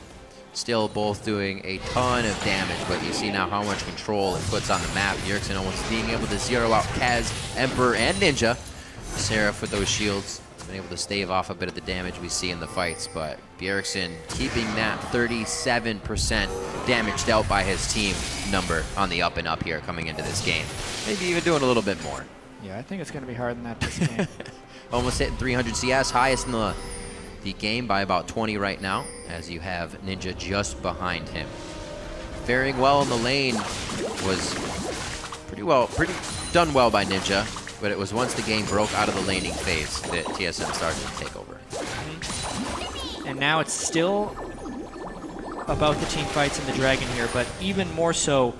Still both doing a ton of damage, but you see now how much control it puts on the map. Bjergsen almost being able to zero out Kaz, Emperor, and Ninja. Seraph with those shields, been able to stave off a bit of the damage we see in the fights, but Bjergsen keeping that 37% damage dealt by his team number on the up and up here coming into this game. Maybe even doing a little bit more. Yeah, I think it's going to be harder than that this game. Almost hitting 300 CS, highest in the game by about 20 right now, as you have Ninja just behind him. Faring well in the lane was pretty done well by Ninja, but it was once the game broke out of the laning phase that TSM started to take over. And now it's still about the team fights and the Dragon here, but even more so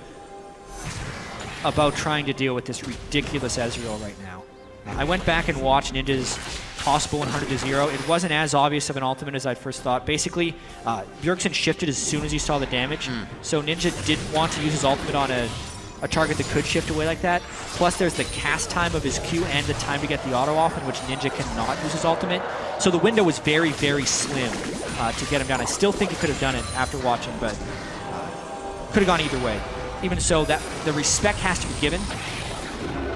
about trying to deal with this ridiculous Ezreal right now. I went back and watched Ninja's possible 100-0. It wasn't as obvious of an ultimate as I first thought. Basically, Bjergsen shifted as soon as he saw the damage, so Ninja didn't want to use his ultimate on a target that could shift away like that. Plus, there's the cast time of his Q and the time to get the auto off, in which Ninja cannot use his ultimate. So the window was very, very slim to get him down. I still think he could have done it after watching, but could have gone either way. Even so, that the respect has to be given.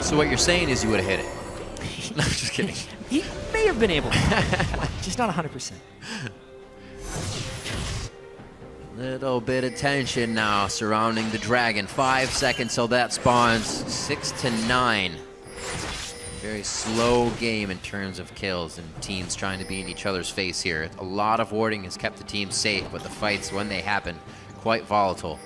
So what you're saying is you would have hit it. No, I'm just kidding. He may have been able to, just not 100%. Little bit of tension now surrounding the Dragon. 5 seconds till that spawns. 6 to 9. Very slow game in terms of kills and teams trying to be in each other's face here. A lot of warding has kept the team safe, but the fights, when they happen, quite volatile.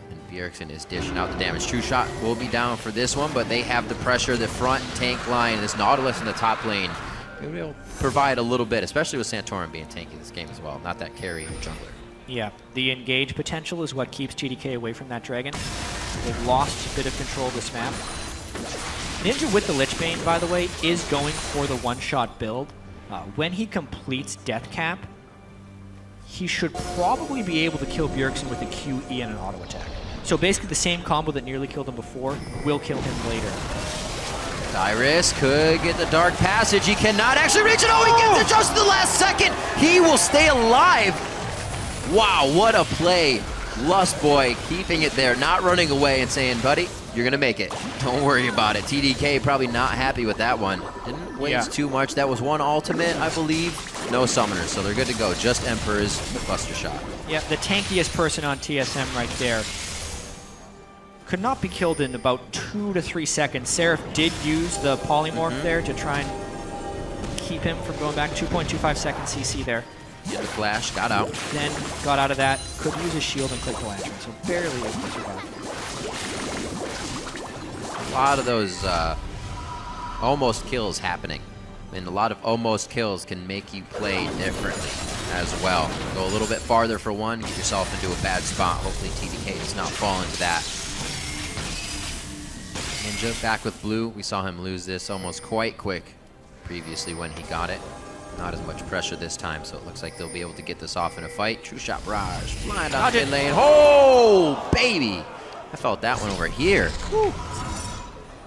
And Bjergsen is dishing out the damage. True Shot will be down for this one, but they have the pressure, the front tank line, this Nautilus in the top lane. It will provide a little bit, especially with Santorin being tanky this game as well. Not that carry jungler. Yeah, the engage potential is what keeps TDK away from that Dragon. They've lost a bit of control of this map. Ninja with the Lich Bane, by the way, is going for the one-shot build. When he completes Death Cap, he should probably be able to kill Bjergsen with a QE and an auto attack. So basically the same combo that nearly killed him before will kill him later. Dyrus could get the Dark Passage. He cannot actually reach it. Oh, he gets it just at the last second. He will stay alive. Wow, what a play. Lust Boy keeping it there, not running away and saying, buddy, you're going to make it. Don't worry about it. TDK probably not happy with that one. Didn't waste too much. That was one ultimate, I believe. No summoners, so they're good to go. Just Emperor's Buster Shot. Yeah, the tankiest person on TSM right there. Could not be killed in about 2 to 3 seconds. Seraph did use the polymorph there to try and keep him from going back. 2.25 seconds CC there. Yeah, the flash, got out. Then got out of that, could use his shield and click the lantern, so barely able to survive. A lot of those almost kills happening. And a lot of almost kills can make you play differently as well. Go a little bit farther for one, get yourself into a bad spot. Hopefully TDK does not fall into that. Ninja back with blue. We saw him lose this almost quite quick previously when he got it. Not as much pressure this time, so it looks like they'll be able to get this off in a fight. True Shot Barrage, flying down mid lane. Oh, baby! I felt that one over here. Whew.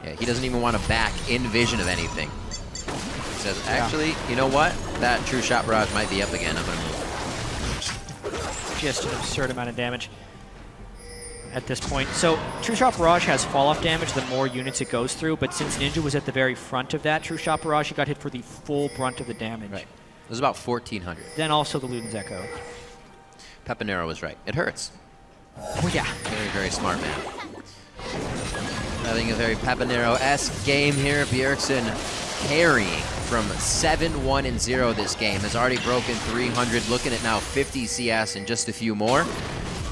Yeah, he doesn't even want to back in vision of anything. He says, actually, you know what? That True Shot Barrage might be up again. I'm going to move. Just an absurd amount of damage. at this point. So True Shot Barrage has fall-off damage the more units it goes through, but since Ninja was at the very front of that True Shot Barrage, he got hit for the full brunt of the damage. Right. It was about 1,400. Then also the Luden's Echo. Pepinero was right. It hurts. Oh yeah. Very, very smart man. Having a very Pepinero-esque game here. Bjergsen carrying from 7-1-0 this game. Has already broken 300, looking at now 50 CS and just a few more.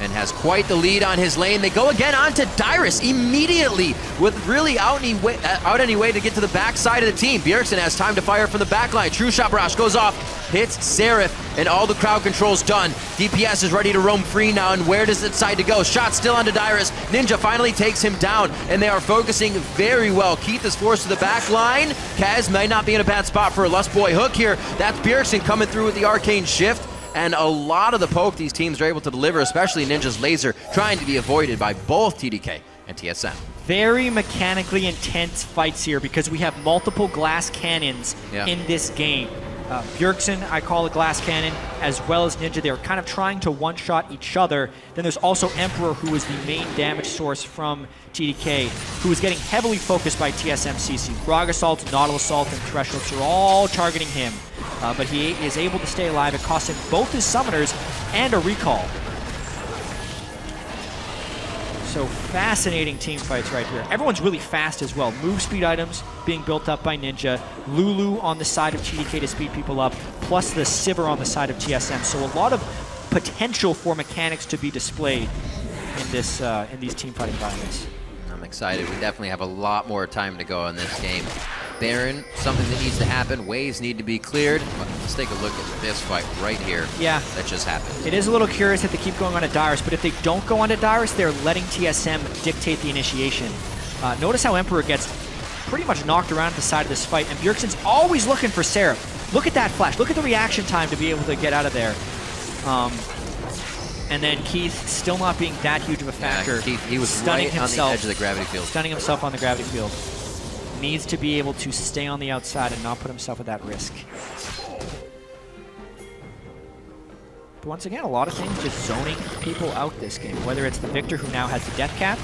And has quite the lead on his lane. They go again onto Dyrus immediately with really out any way to get to the backside of the team. Bjergsen has time to fire from the back line. True Shot Barrage goes off, hits Seraph, and all the crowd control's done. DPS is ready to roam free now, and where does it decide to go? Shot still onto Dyrus. Ninja finally takes him down, and they are focusing very well. Keith is forced to the back line. Kaz might not be in a bad spot for a Lust Boy hook here. That's Bjergsen coming through with the Arcane Shift. And a lot of the poke these teams are able to deliver, especially Ninja's laser, trying to be avoided by both TDK and TSM. Very mechanically intense fights here because we have multiple glass cannons in this game. Bjergsen, I call a glass cannon, as well as Ninja. They're kind of trying to one-shot each other. Then there's also Emperor, who is the main damage source from TDK, who is getting heavily focused by TSM CC. Grog Assault, Nautilus Assault, and Thresholds are all targeting him. But he is able to stay alive. It costs him both his summoners and a recall. So fascinating team fights right here. Everyone's really fast as well. Move speed items being built up by Ninja. Lulu on the side of TDK to speed people up, plus the Sivir on the side of TSM. So a lot of potential for mechanics to be displayed in this in these team fight environments. I'm excited. We definitely have a lot more time to go in this game. Baron, something that needs to happen. Waves need to be cleared. Let's take a look at this fight right here. Yeah. That just happened. It is a little curious that they keep going on to Dyrus, but if they don't go on to Dyrus, they're letting TSM dictate the initiation. Notice how Emperor gets pretty much knocked around at the side of this fight, and Bjergsen's always looking for Seraph. Look at that flash. Look at the reaction time to be able to get out of there. And then Keith still not being that huge of a factor. Yeah, Keith, he was stunning right himself, on the edge of the gravity field. Stunning himself on the gravity field. Needs to be able to stay on the outside and not put himself at that risk. But once again, a lot of things just zoning people out this game, whether it's the Victor who now has the death cap.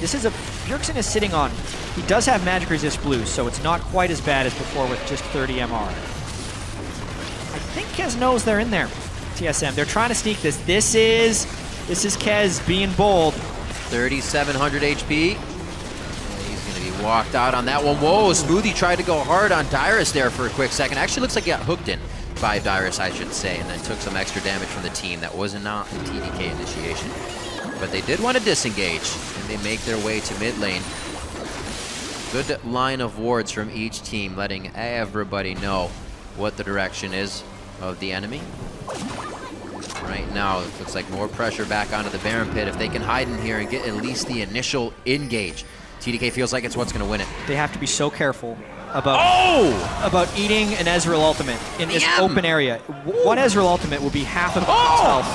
This is Bjergsen is sitting on, he does have magic resist blues, so it's not quite as bad as before with just 30 MR. I think Kez knows they're in there, TSM. They're trying to sneak this. This is Kez being bold. 3,700 HP. Walked out on that one. Whoa, Smoothie tried to go hard on Dyrus there for a quick second. Actually looks like he got hooked in by Dyrus, I should say, and then took some extra damage from the team. That was not the TDK initiation. But they did want to disengage, and they make their way to mid lane. Good line of wards from each team, letting everybody know what the direction is of the enemy. Right now, it looks like more pressure back onto the Baron pit. If they can hide in here and get at least the initial engage, TDK feels like it's what's going to win it. They have to be so careful about eating an Ezreal ultimate in this open area. One Ezreal ultimate will be half of health.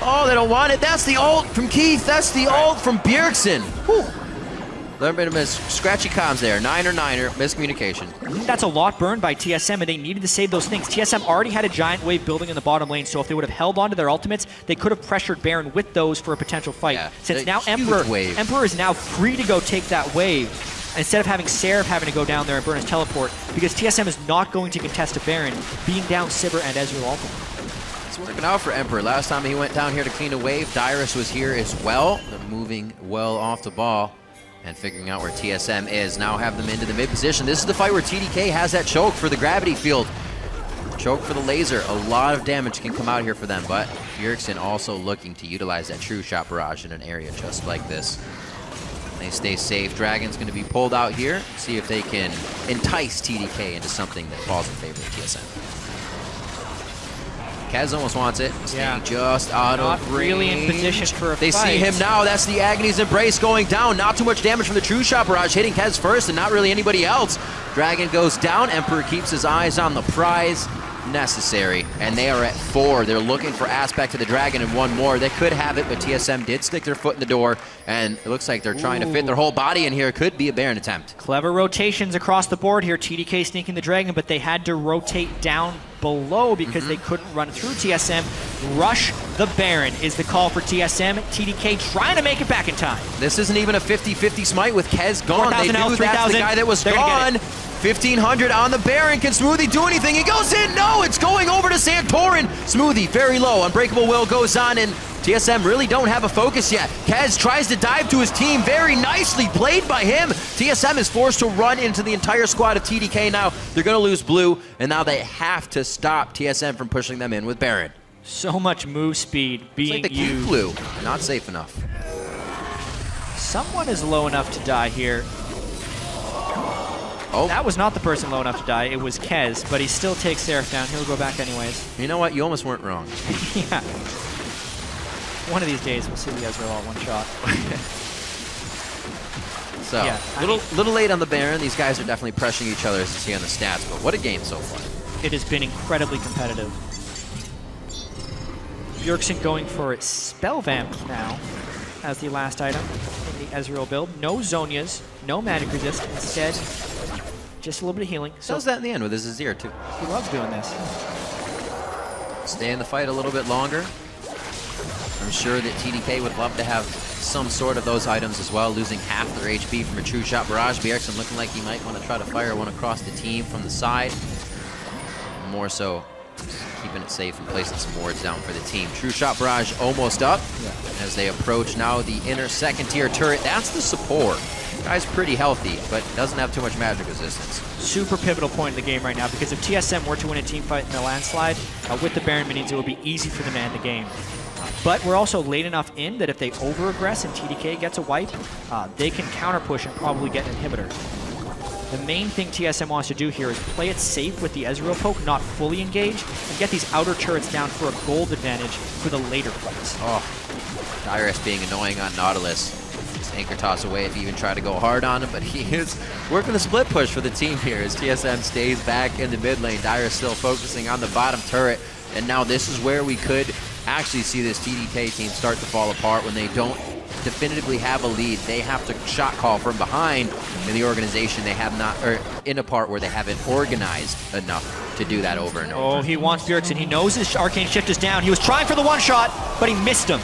Oh, they don't want it. That's the ult from Keith. That's the ult from Bjergsen. A little bit of scratchy comms there. Niner, miscommunication. That's a lot burned by TSM, and they needed to save those things. TSM already had a giant wave building in the bottom lane, so if they would have held on to their ultimates, they could have pressured Baron with those for a potential fight. Yeah, since now Emperor is now free to go take that wave, instead of having Seraph having to go down there and burn his teleport, because TSM is not going to contest a Baron, being down Sivir and Ezreal ultimate. It's working out for Emperor. Last time he went down here to clean a wave, Dyrus was here as well. They're moving well off the ball and figuring out where TSM is. Now have them into the mid position. This is the fight where TDK has that choke for the gravity field. Choke for the laser. A lot of damage can come out here for them, but Bjergsen also looking to utilize that True Shot Barrage in an area just like this. They stay safe. Dragon's going to be pulled out here. See if they can entice TDK into something that falls in favor of TSM. Kaz almost wants it. Staying just out of range. Really in position for a They fight. see him now. That's the Agony's Embrace going down. Not too much damage from the True Shot Barrage, hitting Kaz first and not really anybody else. Dragon goes down. Emperor keeps his eyes on the prize. necessary, and they are at 4. They're looking for Aspect to the Dragon and one more. They could have it, but TSM did stick their foot in the door, and it looks like they're trying to fit their whole body in here. It could be a Baron attempt. Clever rotations across the board here. TDK sneaking the Dragon, but they had to rotate down below because they couldn't run through TSM. Rush the Baron is the call for TSM. TDK trying to make it back in time. This isn't even a 50-50 smite with Kez gone. 4,000 They health, knew that's the 3,000. guy that was They're gonna gone. get it. 1,500 on the Baron. Can Smoothie do anything? He goes in. No, it's going over to Santorin. Smoothie very low. Unbreakable Will goes on, and TSM really don't have a focus yet. Kez tries to dive to his team. Very nicely played by him. TSM is forced to run into the entire squad of TDK now. They're going to lose blue, and now they have to stop TSM from pushing them in with Baron. So much move speed being It's like the key used. blue. Not safe enough. Someone is low enough to die here. Oh, That was not the person low enough to die. It was Kez, but he still takes Seraph down. He'll go back anyways. you know what? You almost weren't wrong. Yeah. One of these days, we'll see the Ezreal all one shot. So, Yeah, little late on the Baron. These guys are definitely pressuring each other, as you see on the stats, but what a game so far. It has been incredibly competitive. Bjergsen going for Spell Vamp now as the last item in the Ezreal build. No Zonias, no Magic Resist. Instead, just a little bit of healing. So does that in the end with his Azir, too. He loves doing this. Stay in the fight a little bit longer. I'm sure that TDK would love to have some sort of those items as well, losing half their HP from a True Shot Barrage. Bjergsen looking like he might want to try to fire one across the team from the side. More so, keeping it safe and placing some wards down for the team. True Shot Barrage almost up as they approach now the inner second tier turret. That's the support. Guy's pretty healthy, but doesn't have too much magic resistance. Super pivotal point in the game right now, because if TSM were to win a team fight in the landslide, with the Baron minions, it would be easy for them to end the game. But we're also late enough in that if they over-aggress and TDK gets a wipe, they can counter-push and probably get an inhibitor. The main thing TSM wants to do here is play it safe with the Ezreal poke, not fully engage, and get these outer turrets down for a gold advantage for the later fights. Oh, Dyrus being annoying on Nautilus. Just anchor toss away if you even try to go hard on him, but he is working the split push for the team here as TSM stays back in the mid lane. Dyrus still focusing on the bottom turret, and now this is where we could actually see this TDK team start to fall apart when they don't definitively have a lead. They have to shot call from behind in the organization. They have not, or in a part where they haven't organized enough to do that over and over. Oh, he wants Bjergsen. He knows his Arcane Shift is down. He was trying for the one shot, but he missed him.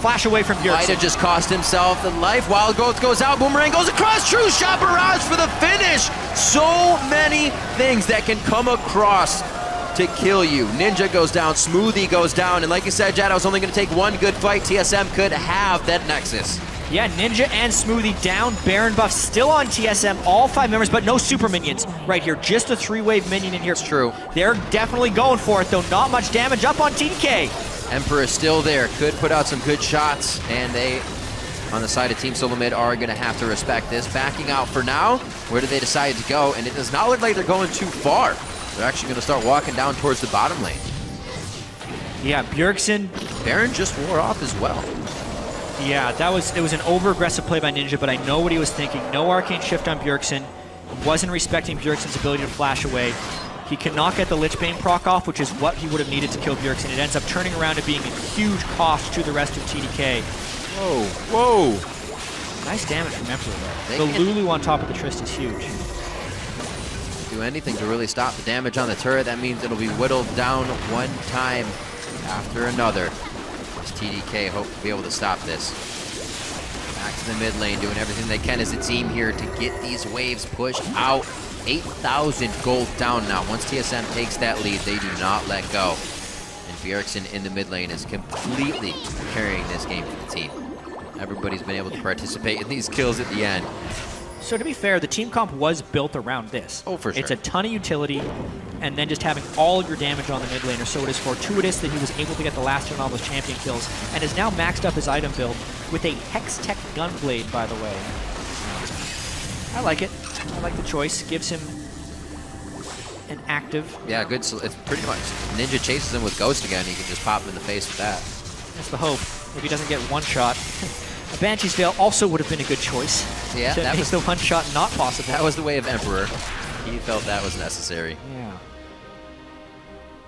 Flash away from Bjergsen. Might have just cost himself the life. Wild Growth goes out. Boomerang goes across. True Shot Barrage for the finish. So many things that can come across to kill you. Ninja goes down, Smoothie goes down, and like you said, Jad, I was only going to take one good fight. TSM could have that Nexus. Yeah, Ninja and Smoothie down. Baron buff still on TSM, all 5 members, but no super minions right here. Just a 3-wave minion in here. It's true. They're definitely going for it, though. Not much damage up on TDK. Emperor is still there, could put out some good shots, and they, on the side of Team SoloMid, are going to have to respect this. Backing out for now. Where do they decide to go? And it does not look like they're going too far. They're actually going to start walking down towards the bottom lane. Yeah, Bjergsen. Baron just wore off as well. Yeah, it was an over-aggressive play by Ninja, but I know what he was thinking. No Arcane Shift on Bjergsen. Wasn't respecting Bjergsen's ability to flash away. He cannot get the Lich Bane proc off, which is what he would have needed to kill Bjergsen. It ends up turning around and being a huge cost to the rest of TDK. Whoa, whoa. Nice damage from Emperor, though. The Lulu on top of the Trist is huge. Do anything to really stop the damage on the turret. That means it'll be whittled down one time after another. As TDK hope to be able to stop this. Back to the mid lane, doing everything they can as a team here to get these waves pushed out. 8,000 gold down now. Once TSM takes that lead, they do not let go. And Bjergsen in the mid lane is completely carrying this game for the team. Everybody's been able to participate in these kills at the end. So to be fair, the team comp was built around this. Oh, for sure. It's a ton of utility, and then just having all of your damage on the mid laner. So it is fortuitous that he was able to get the last turn on those champion kills, and has now maxed up his item build with a Hextech Gunblade, by the way. I like it. I like the choice. Gives him an active. Yeah, good. So it's pretty much Ninja chases him with Ghost again. He can just pop him in the face with that. That's the hope. If he doesn't get one shot. A Banshee's Veil also would have been a good choice. Yeah, to make the one shot not possible. That was the way of Emperor. He felt that was necessary. Yeah.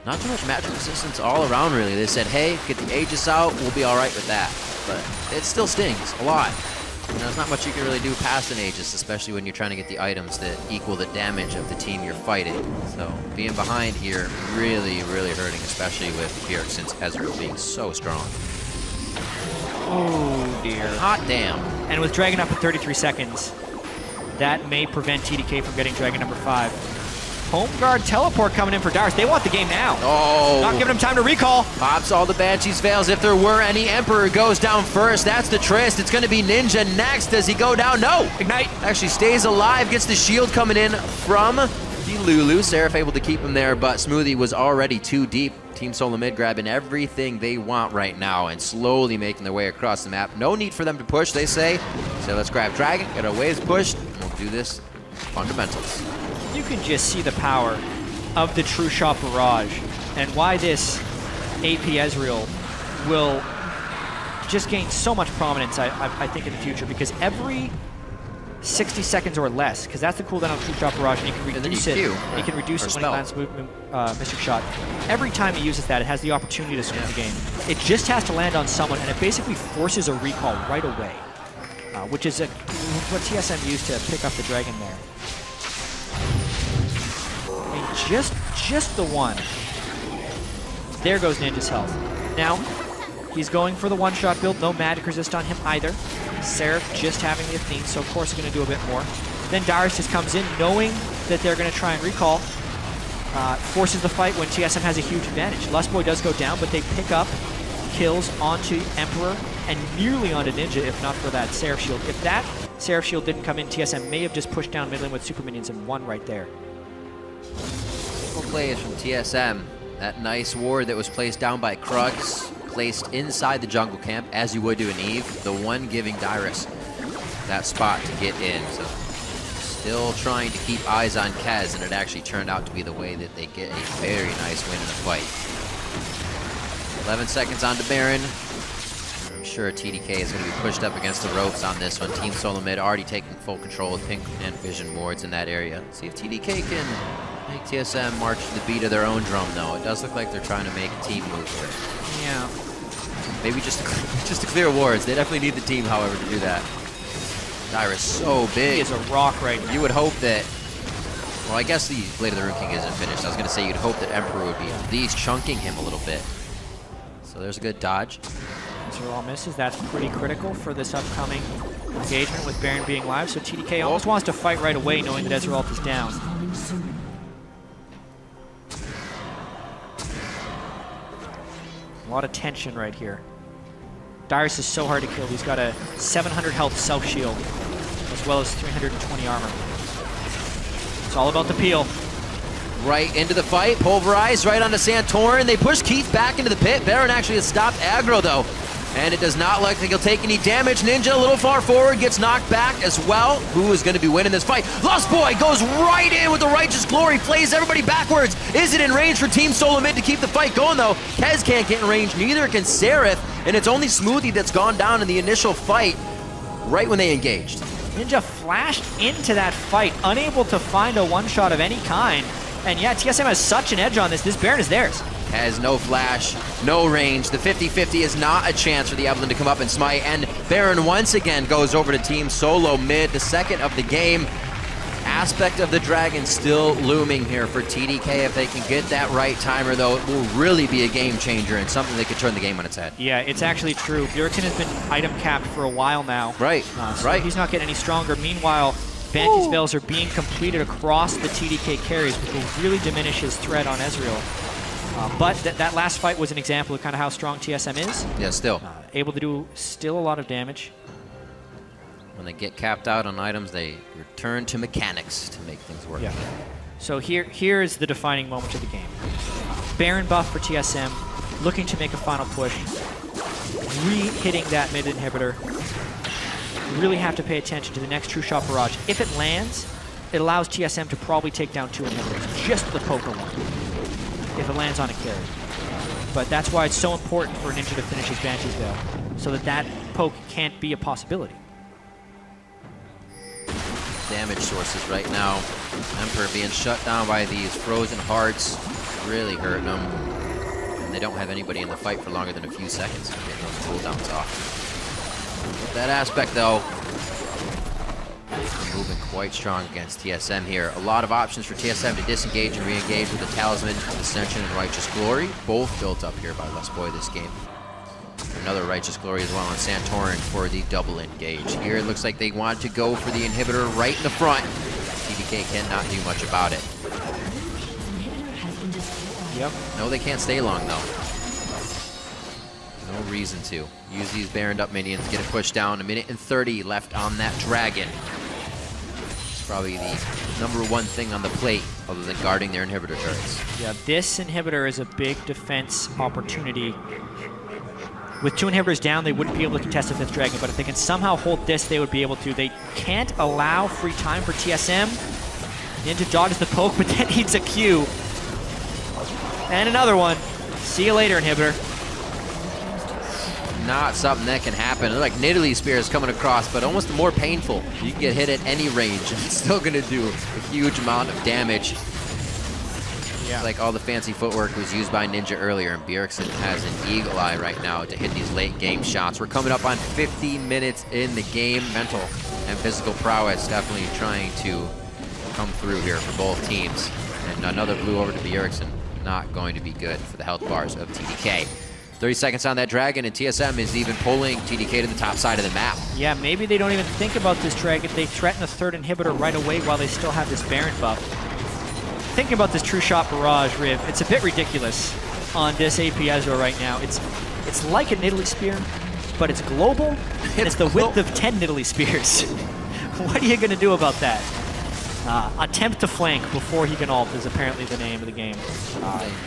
Not too much magic resistance all around, really. They said, hey, get the Aegis out, we'll be all right with that. But it still stings a lot. There's not much you can really do past an Aegis, especially when you're trying to get the items that equal the damage of the team you're fighting. So being behind here really, really hurting, especially with FLICKR since Ezreal being so strong. Oh dear. Hot damn. And with Dragon up at 33 seconds, that may prevent TDK from getting Dragon number 5. Home guard teleport coming in for Darius. They want the game now. Oh. Not giving him time to recall. Pops all the Banshee's Veils. If there were any, Emperor goes down first. That's the Trist. It's going to be Ninja next. Does he go down? No. Ignite. Actually stays alive. Gets the shield coming in from the Lulu. Seraph able to keep him there, but Smoothie was already too deep. Team SoloMid grabbing everything they want right now and slowly making their way across the map. No need for them to push, they say. So let's grab Dragon, get our waves pushed, and we'll do this fundamentals. You can just see the power of the True Shot Barrage and why this AP Ezreal will just gain so much prominence, I think, in the future, because every 60 seconds or less, because that's the cooldown of True Shot Barrage, and you can reduce it. You can reduce it when he lands Mystic Shot. Every time he uses that, it has the opportunity to swing the game. It just has to land on someone, and it basically forces a recall right away, which is what TSM used to pick up the Dragon there. I mean, just the one. There goes Ninja's health. Now, he's going for the one-shot build. No magic resist on him either. Seraph just having the Athene, so of course he's going to do a bit more. Then Darius just comes in knowing that they're going to try and recall. Forces the fight when TSM has a huge advantage. Lustboy does go down, but they pick up kills onto Emperor and nearly onto Ninja if not for that Seraph shield. If that Seraph shield didn't come in, TSM may have just pushed down mid lane with super minions and won right there. Simple plays from TSM. That nice ward that was placed down by Krugs, placed inside the jungle camp, as you would do an Eve, the one giving Darius that spot to get in. So still trying to keep eyes on Kez, and it actually turned out to be the way that they get a very nice win in the fight. 11 seconds on to Baron. I'm sure TDK is going to be pushed up against the ropes on this one. Team SoloMid already taking full control of Pink and Vision wards in that area. See if TDK can make TSM march to the beat of their own drum, though. It does look like they're trying to make a team move here. Yeah. Maybe just to clear wards. They definitely need the team, however, to do that. Darius so big. He is a rock right now. You would hope that, well, I guess the Blade of the Rune King isn't finished. I was going to say you'd hope that Emperor would be at least chunking him a little bit. So there's a good dodge. Ezreal misses. That's pretty critical for this upcoming engagement with Baron being live. So TDK almost wants to fight right away knowing that Ezreal is down. A lot of tension right here. Darius is so hard to kill. He's got a 700 health self-shield, as well as 320 armor. It's all about the peel. Right into the fight, pulverized right onto Santorin. They push Keith back into the pit. Baron actually has stopped aggro, though. And it does not look like he'll take any damage. Ninja a little far forward, gets knocked back as well. Who is going to be winning this fight? Lustboy goes right in with the Righteous Glory, plays everybody backwards. Is it in range for Team SoloMid to keep the fight going, though? Kez can't get in range, neither can Seraph, and it's only Smoothie that's gone down in the initial fight right when they engaged. Ninja flashed into that fight, unable to find a one-shot of any kind. And yeah, TSM has such an edge on this. This Baron is theirs. Has no flash, no range. The 50-50 is not a chance for the Evelyn to come up and smite. And Baron once again goes over to Team SoloMid, the second of the game. Aspect of the Dragon still looming here for TDK. If they can get that right timer, though, it will really be a game changer and something that could turn the game on its head. Yeah, it's actually true. Bjergsen has been item capped for a while now. Right, so he's not getting any stronger. Meanwhile, Banshee's Veils are being completed across the TDK carries, which will really diminish his threat on Ezreal. But that last fight was an example of kind of how strong TSM is. Yeah, still. Able to do still a lot of damage. When they get capped out on items, they return to mechanics to make things work. Yeah. So here is the defining moment of the game. Baron buff for TSM, looking to make a final push. Re-hitting that mid inhibitor. You really have to pay attention to the next True Shot Barrage. If it lands, it allows TSM to probably take down 2 inhibitors, just the poker one, if it lands on a carry. But that's why it's so important for Ninja to finish his Banshee's Veil, so that poke can't be a possibility. Damage sources right now. Emperor being shut down by these frozen hearts. really hurting them. And they don't have anybody in the fight for longer than a few seconds to get those cooldowns off. That aspect, though, moving quite strong against TSM here. A lot of options for TSM to disengage and re-engage with the Talisman, Ascension, and Righteous Glory. Both built up here by Lesboy this game. Another Righteous Glory as well on Santorin for the double engage. Here it looks like they want to go for the inhibitor right in the front. TDK cannot do much about it. Yep. No, they can't stay long though. No reason to. Use these Baroned up minions, get it pushed down. 1:30 left on that dragon. It's probably the #1 thing on the plate other than guarding their inhibitor turrets. Yeah, this inhibitor is a big defense opportunity. With 2 inhibitors down, they wouldn't be able to contest the 5th dragon, but if they can somehow hold this, they would be able to. They can't allow free time for TSM. Ninja dodges the poke, but then needs a Q. And another one. See you later, inhibitor. Not something that can happen. They're like Nidalee Spears coming across, but almost more painful. You can get hit at any range, and it's still going to do a huge amount of damage. Yeah. Like all the fancy footwork was used by Ninja earlier, and Bjergsen has an eagle eye right now to hit these late game shots. We're coming up on 50 minutes in the game. Mental and physical prowess definitely trying to come through here for both teams. And another blue over to Bjergsen. Not going to be good for the health bars of TDK. 30 seconds on that dragon, and TSM is even pulling TDK to the top side of the map. Yeah, maybe they don't even think about this dragon. They threaten a 3rd inhibitor right away while they still have this Baron buff. Thinking about this True Shot Barrage, Riv, it's a bit ridiculous on this AP Ezreal right now. It's like a Nidalee Spear, but it's global, and it's the width of 10 Nidalee Spears. What are you going to do about that? Attempt to flank before he can ult is apparently the name of the game.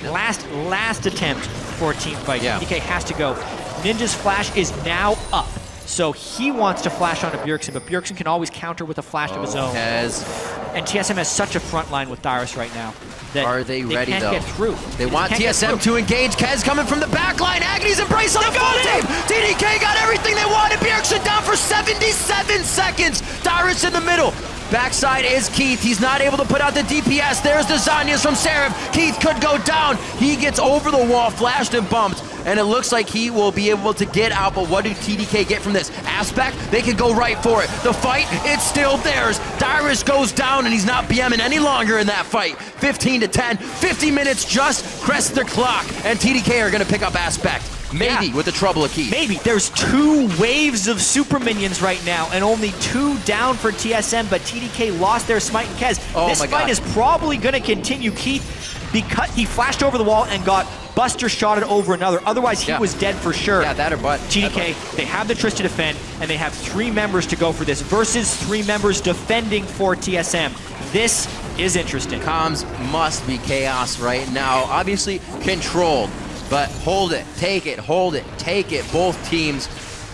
Last attempt for a team fight. Yeah. TDK has to go. Ninja's flash is now up. So he wants to flash onto Bjergsen, but Bjergsen can always counter with a flash of his own. And TSM has such a front line with Dyrus right now that are they ready, can't though? Get through. They want TSM to engage. Kez coming from the back line. Agony's embrace on the full team. TDK got everything they wanted. Bjergsen down for 77 seconds. Dyrus in the middle. Backside is Keith. He's not able to put out the DPS. There's the Zanyas from Seraph. Keith could go down. He gets over the wall, flashed and bumped, and it looks like he will be able to get out, but what do TDK get from this? Aspect, they can go right for it. The fight, it's still theirs. Dyrus goes down, and he's not BMing any longer in that fight. 15-10, 50 minutes just crest the clock, and TDK are gonna pick up Aspect. Maybe with the trouble of Keith. Maybe. There's 2 waves of super minions right now and only 2 down for TSM, but TDK lost their Smite and Kez. This fight is probably going to continue. Keith, because he flashed over the wall and got Buster shotted over another. Otherwise, he was dead for sure. Yeah, that or but. TDK, they have the Trish to defend, and they have 3 members to go for this versus 3 members defending for TSM. This is interesting. Comms must be chaos right now. Obviously controlled. But hold it, take it, hold it, take it. Both teams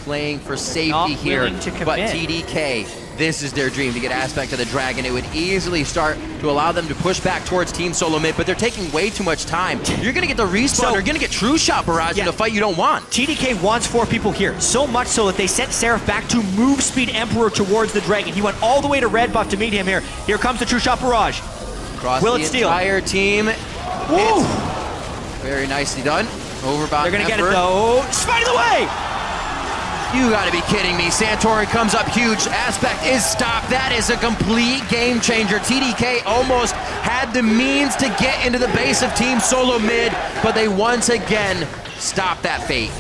playing for safety here. But TDK, this is their dream to get Aspect of the Dragon. It would easily start to allow them to push back towards Team SoloMid, but they're taking way too much time. You're going to get the respawn, you're going to get True Shot Barrage in a fight you don't want. TDK wants 4 people here, so much so that they sent Seraph back to move speed Emperor towards the Dragon. He went all the way to red buff to meet him here. Here comes the True Shot Barrage. Across the entire team. Woo! Very nicely done. Overbound. They're going to get it though. Smite of the way! You got to be kidding me. Santorin comes up huge. Aspect is stopped. That is a complete game changer. TDK almost had the means to get into the base of Team SoloMid, but they once again stopped that fate.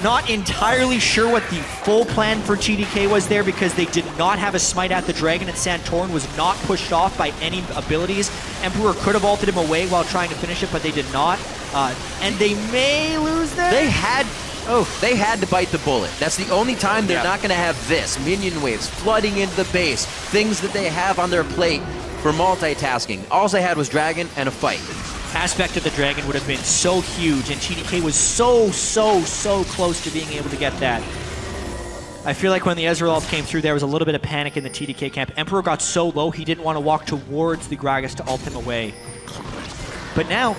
Not entirely sure what the full plan for TDK was there because they did not have a smite at the dragon, and Santorin was not pushed off by any abilities. Emperor could have ulted him away while trying to finish it, but they did not. And they may lose there. They had to bite the bullet. That's the only time they're not going to have this. Minion waves flooding into the base. Things that they have on their plate for multitasking. All they had was dragon and a fight. Aspect of the dragon would have been so huge, and TDK was so close to being able to get that. I feel like when the Ezreal ult came through, there was a little bit of panic in the TDK camp. Emperor got so low, he didn't want to walk towards the Gragas to ult him away. But now,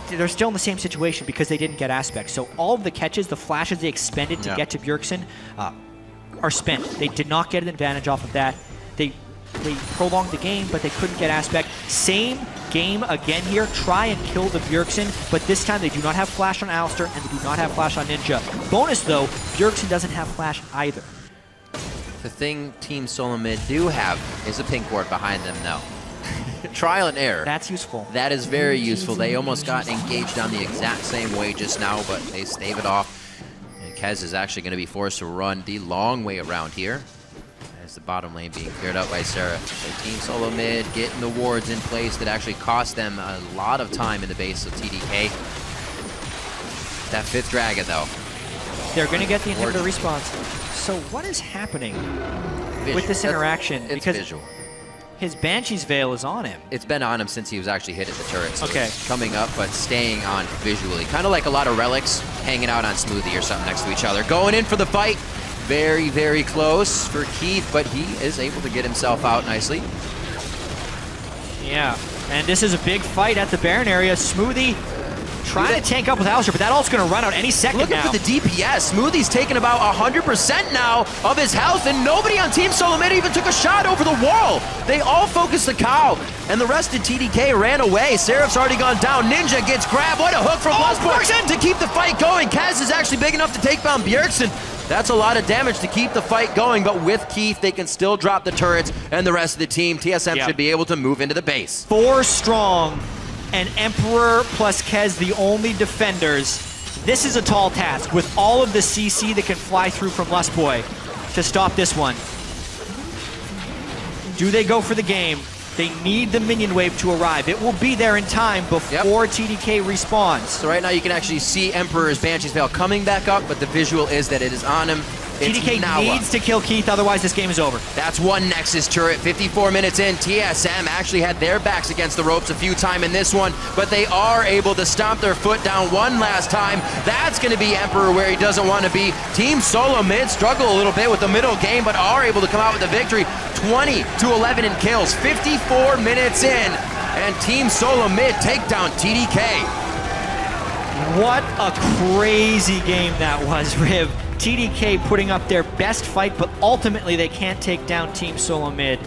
they're still in the same situation because they didn't get Aspect. So all of the catches, the flashes they expended to get to Bjergsen are spent. They did not get an advantage off of that. They prolonged the game, but they couldn't get Aspect. Same game again here, try and kill the Bjergsen, but this time they do not have flash on Alistair and they do not have flash on Ninja. Bonus though, Bjergsen doesn't have flash either. The thing Team SoloMid do have is a pink ward behind them though. Trial and error. That's useful. That is very useful. They almost got engaged on the exact same way just now, but they stave it off. And Kez is actually going to be forced to run the long way around here, as the bottom lane being cleared up by Sarah. So Team SoloMid getting the wards in place that actually cost them a lot of time in the base of TDK. That 5th dragon though. They're going to get the inhibitor response. So what is happening with this interaction? It's because visual. His Banshee's Veil is on him. It's been on him since he was actually hit at the turret. So okay. It's coming up, but staying on visually. Kind of like a lot of relics hanging out on Smoothie or something next to each other. Going in for the fight. Very, very close for Keith, but he is able to get himself out nicely. Yeah, and this is a big fight at the Baron area. Smoothie trying to tank up with Alistair, but that ult's going to run out any second Looking now. for the DPS. Smoothie's taken about 100% now of his health, and nobody on Team SoloMid even took a shot over the wall. They all focused the cow, and the rest of TDK ran away. Seraph's already gone down. Ninja gets grabbed. What a hook from Bjergsen to keep the fight going. Kaz is actually big enough to take down Bjergsen. That's a lot of damage to keep the fight going, but with Keith, they can still drop the turrets, and the rest of the team, TSM, should be able to move into the base. 4 strong, and Emperor plus Kez the only defenders. This is a tall task with all of the CC that can fly through from Lustboy to stop this one. Do they go for the game? They need the minion wave to arrive. It will be there in time before TDK respawns. So right now you can actually see Emperor's Banshee's Veil coming back up, but the visual is that it is on him. TDK needs to kill Keith, otherwise this game is over. That's one Nexus turret. 54 minutes in, TSM actually had their backs against the ropes a few times in this one, but they are able to stomp their foot down one last time. That's going to be Emperor where he doesn't want to be. Team SoloMid struggle a little bit with the middle game, but are able to come out with the victory. 20-11 in kills, 54 minutes in, and Team SoloMid take down TDK. What a crazy game that was, Riv. TDK putting up their best fight, but ultimately they can't take down Team SoloMid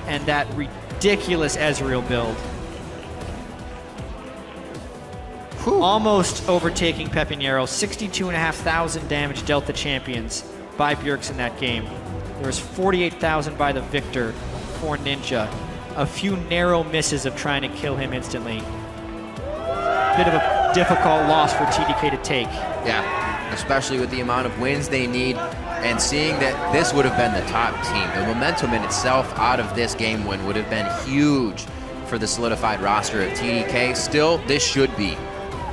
and that ridiculous Ezreal build. Whew. Almost overtaking Pepinero. 62,500 damage dealt the champions by Bjergsen in that game. There was 48,000 by the Victor for Ninja. A few narrow misses of trying to kill him instantly. Bit of a difficult loss for TDK to take. Yeah, especially with the amount of wins they need, and seeing that this would have been the top team. The momentum in itself out of this game win would have been huge for the solidified roster of TDK. Still, this should be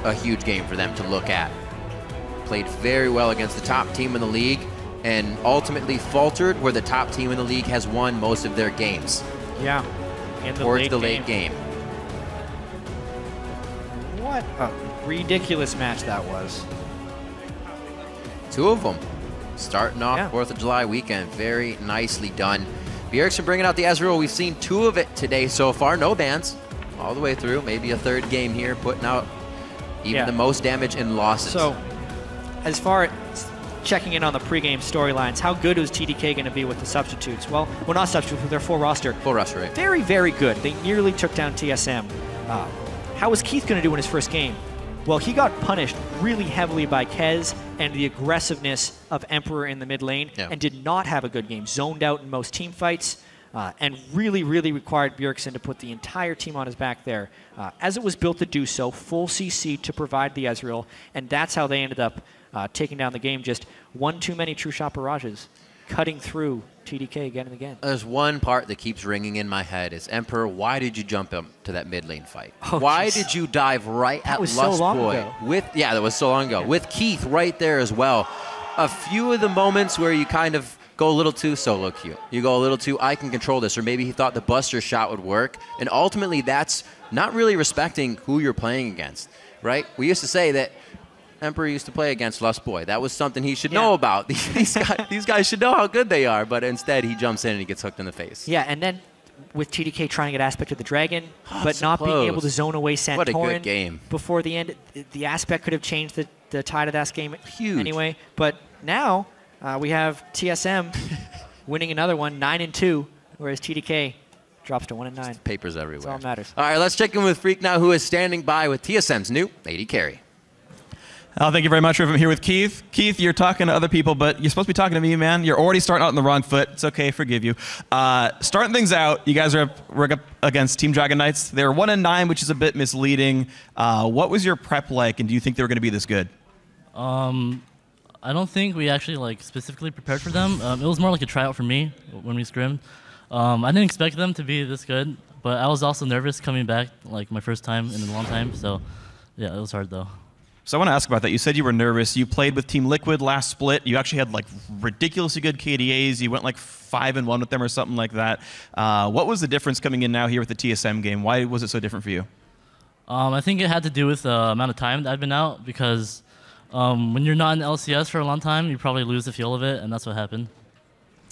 a huge game for them to look at. Played very well against the top team in the league, and ultimately faltered where the top team in the league has won most of their games. Yeah, in the towards the late game. What a ridiculous match that was. 2 of them starting off 4th of July weekend. Very nicely done. Bjergsen bringing out the Ezreal. We've seen 2 of it today so far. No bans all the way through. Maybe a 3rd game here, putting out even the most damage and losses. So as far as checking in on the pregame storylines, how good was TDK going to be with the substitutes? Well, not substitutes, with their full roster. Full roster, right. Very, very good. They nearly took down TSM. How was Keith going to do in his first game? Well, he got punished really heavily by Kez and the aggressiveness of Emperor in the mid lane, and did not have a good game. Zoned out in most team fights, and really, really required Bjergsen to put the entire team on his back there, as it was built to do so, full CC to provide the Ezreal, and that's how they ended up taking down the game. Just one too many true shot barrages, cutting through TDK again and again. There's one part that keeps ringing in my head is, Emperor, why did you jump up to that mid lane fight? Why did you dive right at Lustboy? That was so long ago. With Keith right there as well. A few of the moments where you kind of go a little too solo queue. You go a little too, I can control this, or maybe he thought the Buster shot would work. And ultimately, that's not really respecting who you're playing against, right? We used to say that Emperor used to play against Lustboy. That was something he should know about. These guys should know how good they are, but instead he jumps in and he gets hooked in the face. Yeah, and then with TDK trying to get aspect of the Dragon, but not being able to zone away Santorin what a good game. Before the end, the aspect could have changed the tide of that game anyway. But now we have TSM winning another one, 9-2, whereas TDK Drops to 1-9. Papers everywhere. That's all that matters. All right, let's check in with Freak now, who is standing by with TSM's new AD carry. Thank you very much. I'm here with Keith. Keith, you're talking to other people, but you're supposed to be talking to me, man. You're already starting out on the wrong foot. It's okay, forgive you. Starting things out, you guys are up against Team Dragon Knights. They're 1-9, which is a bit misleading. What was your prep like, and do you think they were going to be this good? I don't think we actually specifically prepared for them. It was more like a tryout for me when we scrimmed. I didn't expect them to be this good, but I was also nervous coming back, my first time in a long time. So, yeah, it was hard though. So I want to ask about that. You said you were nervous. You played with Team Liquid last split. You actually had ridiculously good KDAs. You went 5-1 with them or something like that. What was the difference coming in now here with the TSM game? Why was it so different for you? I think it had to do with the amount of time that I've been out because when you're not in LCS for a long time, you probably lose the feel of it, and that's what happened.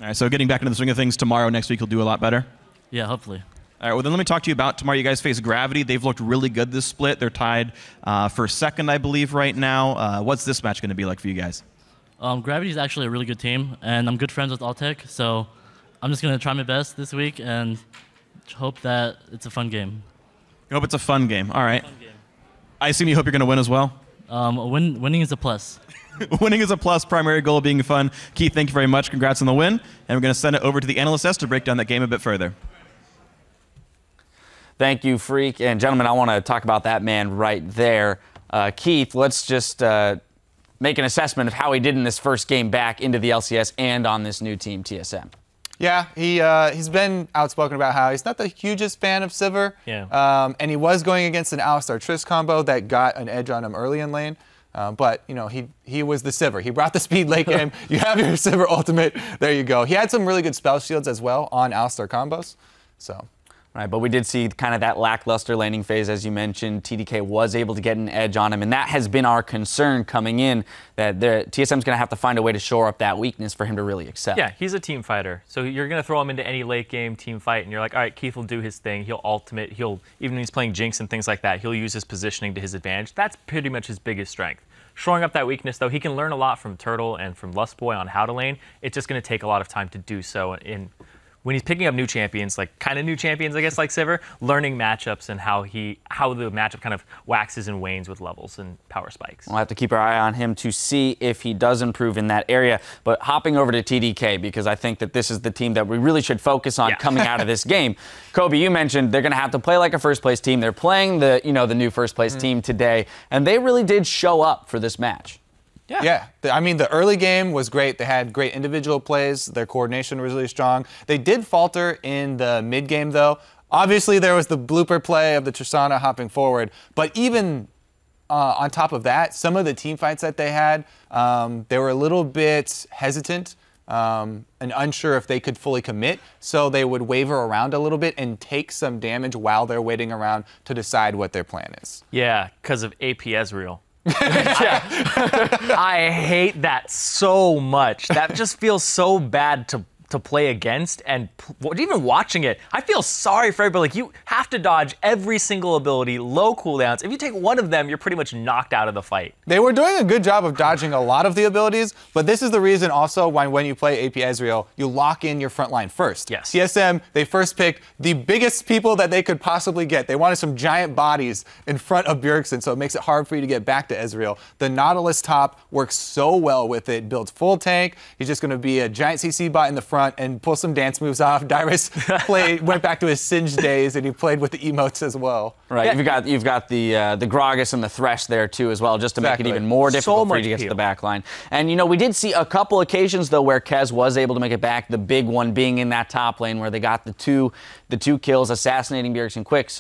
All right, so getting back into the swing of things tomorrow, next week, you'll do a lot better? Yeah, hopefully. All right, well, then let me talk to you about tomorrow. You guys face Gravity. They've looked really good this split. They're tied for second, I believe, right now. What's this match going to be like for you guys? Gravity is actually a really good team, and I'm good friends with Altec, so I'm just going to try my best this week and hope that it's a fun game. I hope it's a fun game. All right. Fun game. I assume you hope you're going to win as well? Winning is a plus. Winning is a plus, primary goal being fun. Keith, thank you very much. Congrats on the win. And we're going to send it over to the NA LCS to break down that game a bit further. Thank you, Freak. And gentlemen, I want to talk about that man right there. Keith, let's just make an assessment of how he did in this first game back into the LCS and on this new team, TSM. Yeah, he's been outspoken about how he's not the hugest fan of Sivir. Yeah. And he was going against an Alistar Triss combo that got an edge on him early in lane. But, he was the Sivir. He brought the speed late game. You have your Sivir ultimate. There you go. He had some really good spell shields as well on Alistar combos. So. Right, but we did see kind of that lackluster laning phase, as you mentioned. TDK was able to get an edge on him, and that has been our concern coming in, that the TSM's going to have to find a way to shore up that weakness for him to really excel. Yeah, he's a team fighter. So you're going to throw him into any late game team fight, and you're like, all right, Keith will do his thing. He'll ultimate. Even when he's playing Jinx and things like that, he'll use his positioning to his advantage. That's pretty much his biggest strength. Shoring up that weakness, though, he can learn a lot from Turtle and from Lustboy on how to lane. It's just going to take a lot of time to do so when he's picking up new champions, kind of new champions, I guess, like Sivir, learning matchups and how the matchup kind of waxes and wanes with levels and power spikes. We'll have to keep our eye on him to see if he does improve in that area. But hopping over to TDK, because I think that this is the team that we really should focus on coming out of this game. Kobe, you mentioned they're going to have to play like a first-place team. They're playing the new first-place team today, and they really did show up for this match. Yeah. I mean, the early game was great. They had great individual plays. Their coordination was really strong. They did falter in the mid game, though. Obviously, there was the blooper play of the Tristana hopping forward. But even on top of that, some of the team fights that they had, they were a little bit hesitant and unsure if they could fully commit. So they would waver around a little bit and take some damage while they're waiting around to decide what their plan is. Yeah, because of AP Ezreal. I hate that so much. That just feels so bad to play against, and even watching it, I feel sorry for everybody. You have to dodge every single ability, low cooldowns. If you take one of them, you're pretty much knocked out of the fight. They were doing a good job of dodging a lot of the abilities, but this is the reason also why when you play AP Ezreal, you lock in your front line first. Yes. TSM, they first picked the biggest people that they could possibly get. They wanted some giant bodies in front of Bjergsen, so it makes it hard for you to get back to Ezreal. The Nautilus top works so well with it, builds full tank. He's just going to be a giant CC bot in the front and pull some dance moves off. Dyrus went back to his Singed days, and he played with the emotes as well. Right, you've got the Gragas and the Thresh there too as well, just to make it even more difficult for you to get to the back line. And we did see a couple occasions though where Kez was able to make it back. The big one being in that top lane where they got the two kills, assassinating Bjergsen quick.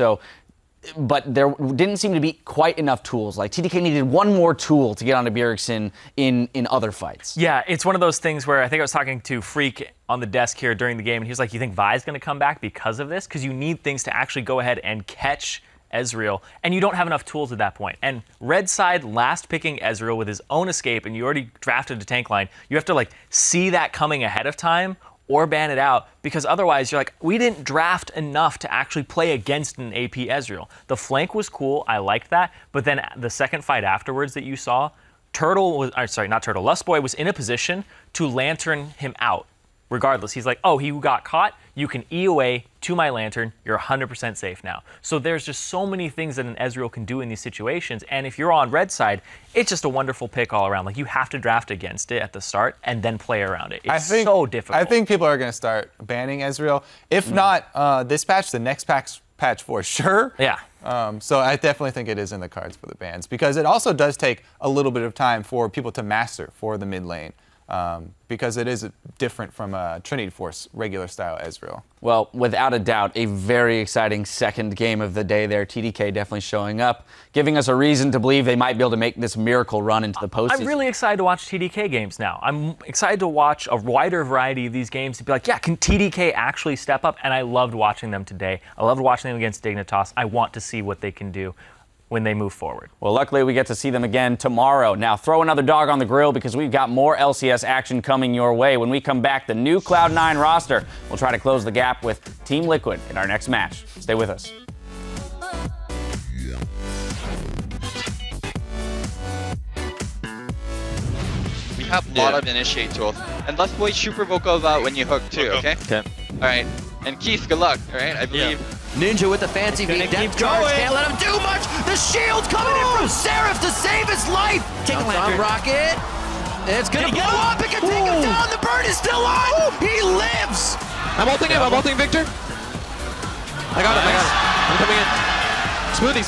But there didn't seem to be quite enough tools. Like TDK needed one more tool to get onto Bjergsen in other fights. Yeah, it's one of those things where I think I was talking to Freak on the desk here during the game, and he was like, you think Vi's going to come back because of this? Because you need things to actually go ahead and catch Ezreal, and you don't have enough tools at that point. And Red side last picking Ezreal with his own escape, and you already drafted a tank line. You have to see that coming ahead of time, or ban it out, because otherwise you're like, we didn't draft enough to actually play against an AP Ezreal. The flank was cool, I liked that, but then the second fight afterwards that you saw, Lustboy was in a position to lantern him out. regardless. He's like, oh, he got caught. You can E away to my lantern. You're 100% safe now. So there's just so many things that an Ezreal can do in these situations. And if you're on red side, it's just a wonderful pick all around. Like, you have to draft against it at the start and then play around it. It's so difficult. I think people are going to start banning Ezreal. If not this patch, the next patch for sure. Yeah. So I definitely think it is in the cards for the bans, because it also does take a little bit of time for people to master for the mid lane. Because it is different from a Trinity Force regular style Ezreal. Well, without a doubt, a very exciting second game of the day there. TDK definitely showing up, giving us a reason to believe they might be able to make this miracle run into the postseason. I'm really excited to watch TDK games now. I'm excited to watch a wider variety of these games to be like, yeah, can TDK actually step up? And I loved watching them today. I loved watching them against Dignitas. I want to see what they can do when they move forward. Well, luckily we get to see them again tomorrow. Now throw another dog on the grill, because we've got more LCS action coming your way. When we come back, the new Cloud9 roster. We'll try to close the gap with Team Liquid in our next match. Stay with us. We have a lot of initiate tools. And let's play super vocal about when you hook too, okay? Okay. All right. And Keith, good luck, all right? I believe. Ninja with the fancy beat, depth charge, can't let him do much. The shield's coming in from Seraph to save his life. Take a on Rocket. It's gonna blow up, it can take him down. The bird is still on. He lives. I'm ulting him, I'm ulting Victor. I got it, I'm coming in. Smoothie.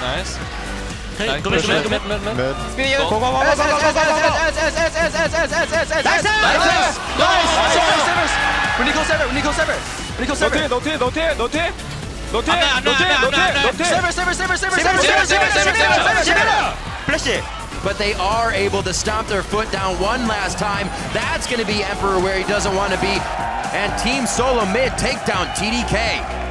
Nice. Hey, go mid. Speedy in. Go. Nice. Nico Sever. But they are able to stomp their foot down one last time. That's going to be Emperor where he doesn't want to be. And Team SoloMid take down TDK.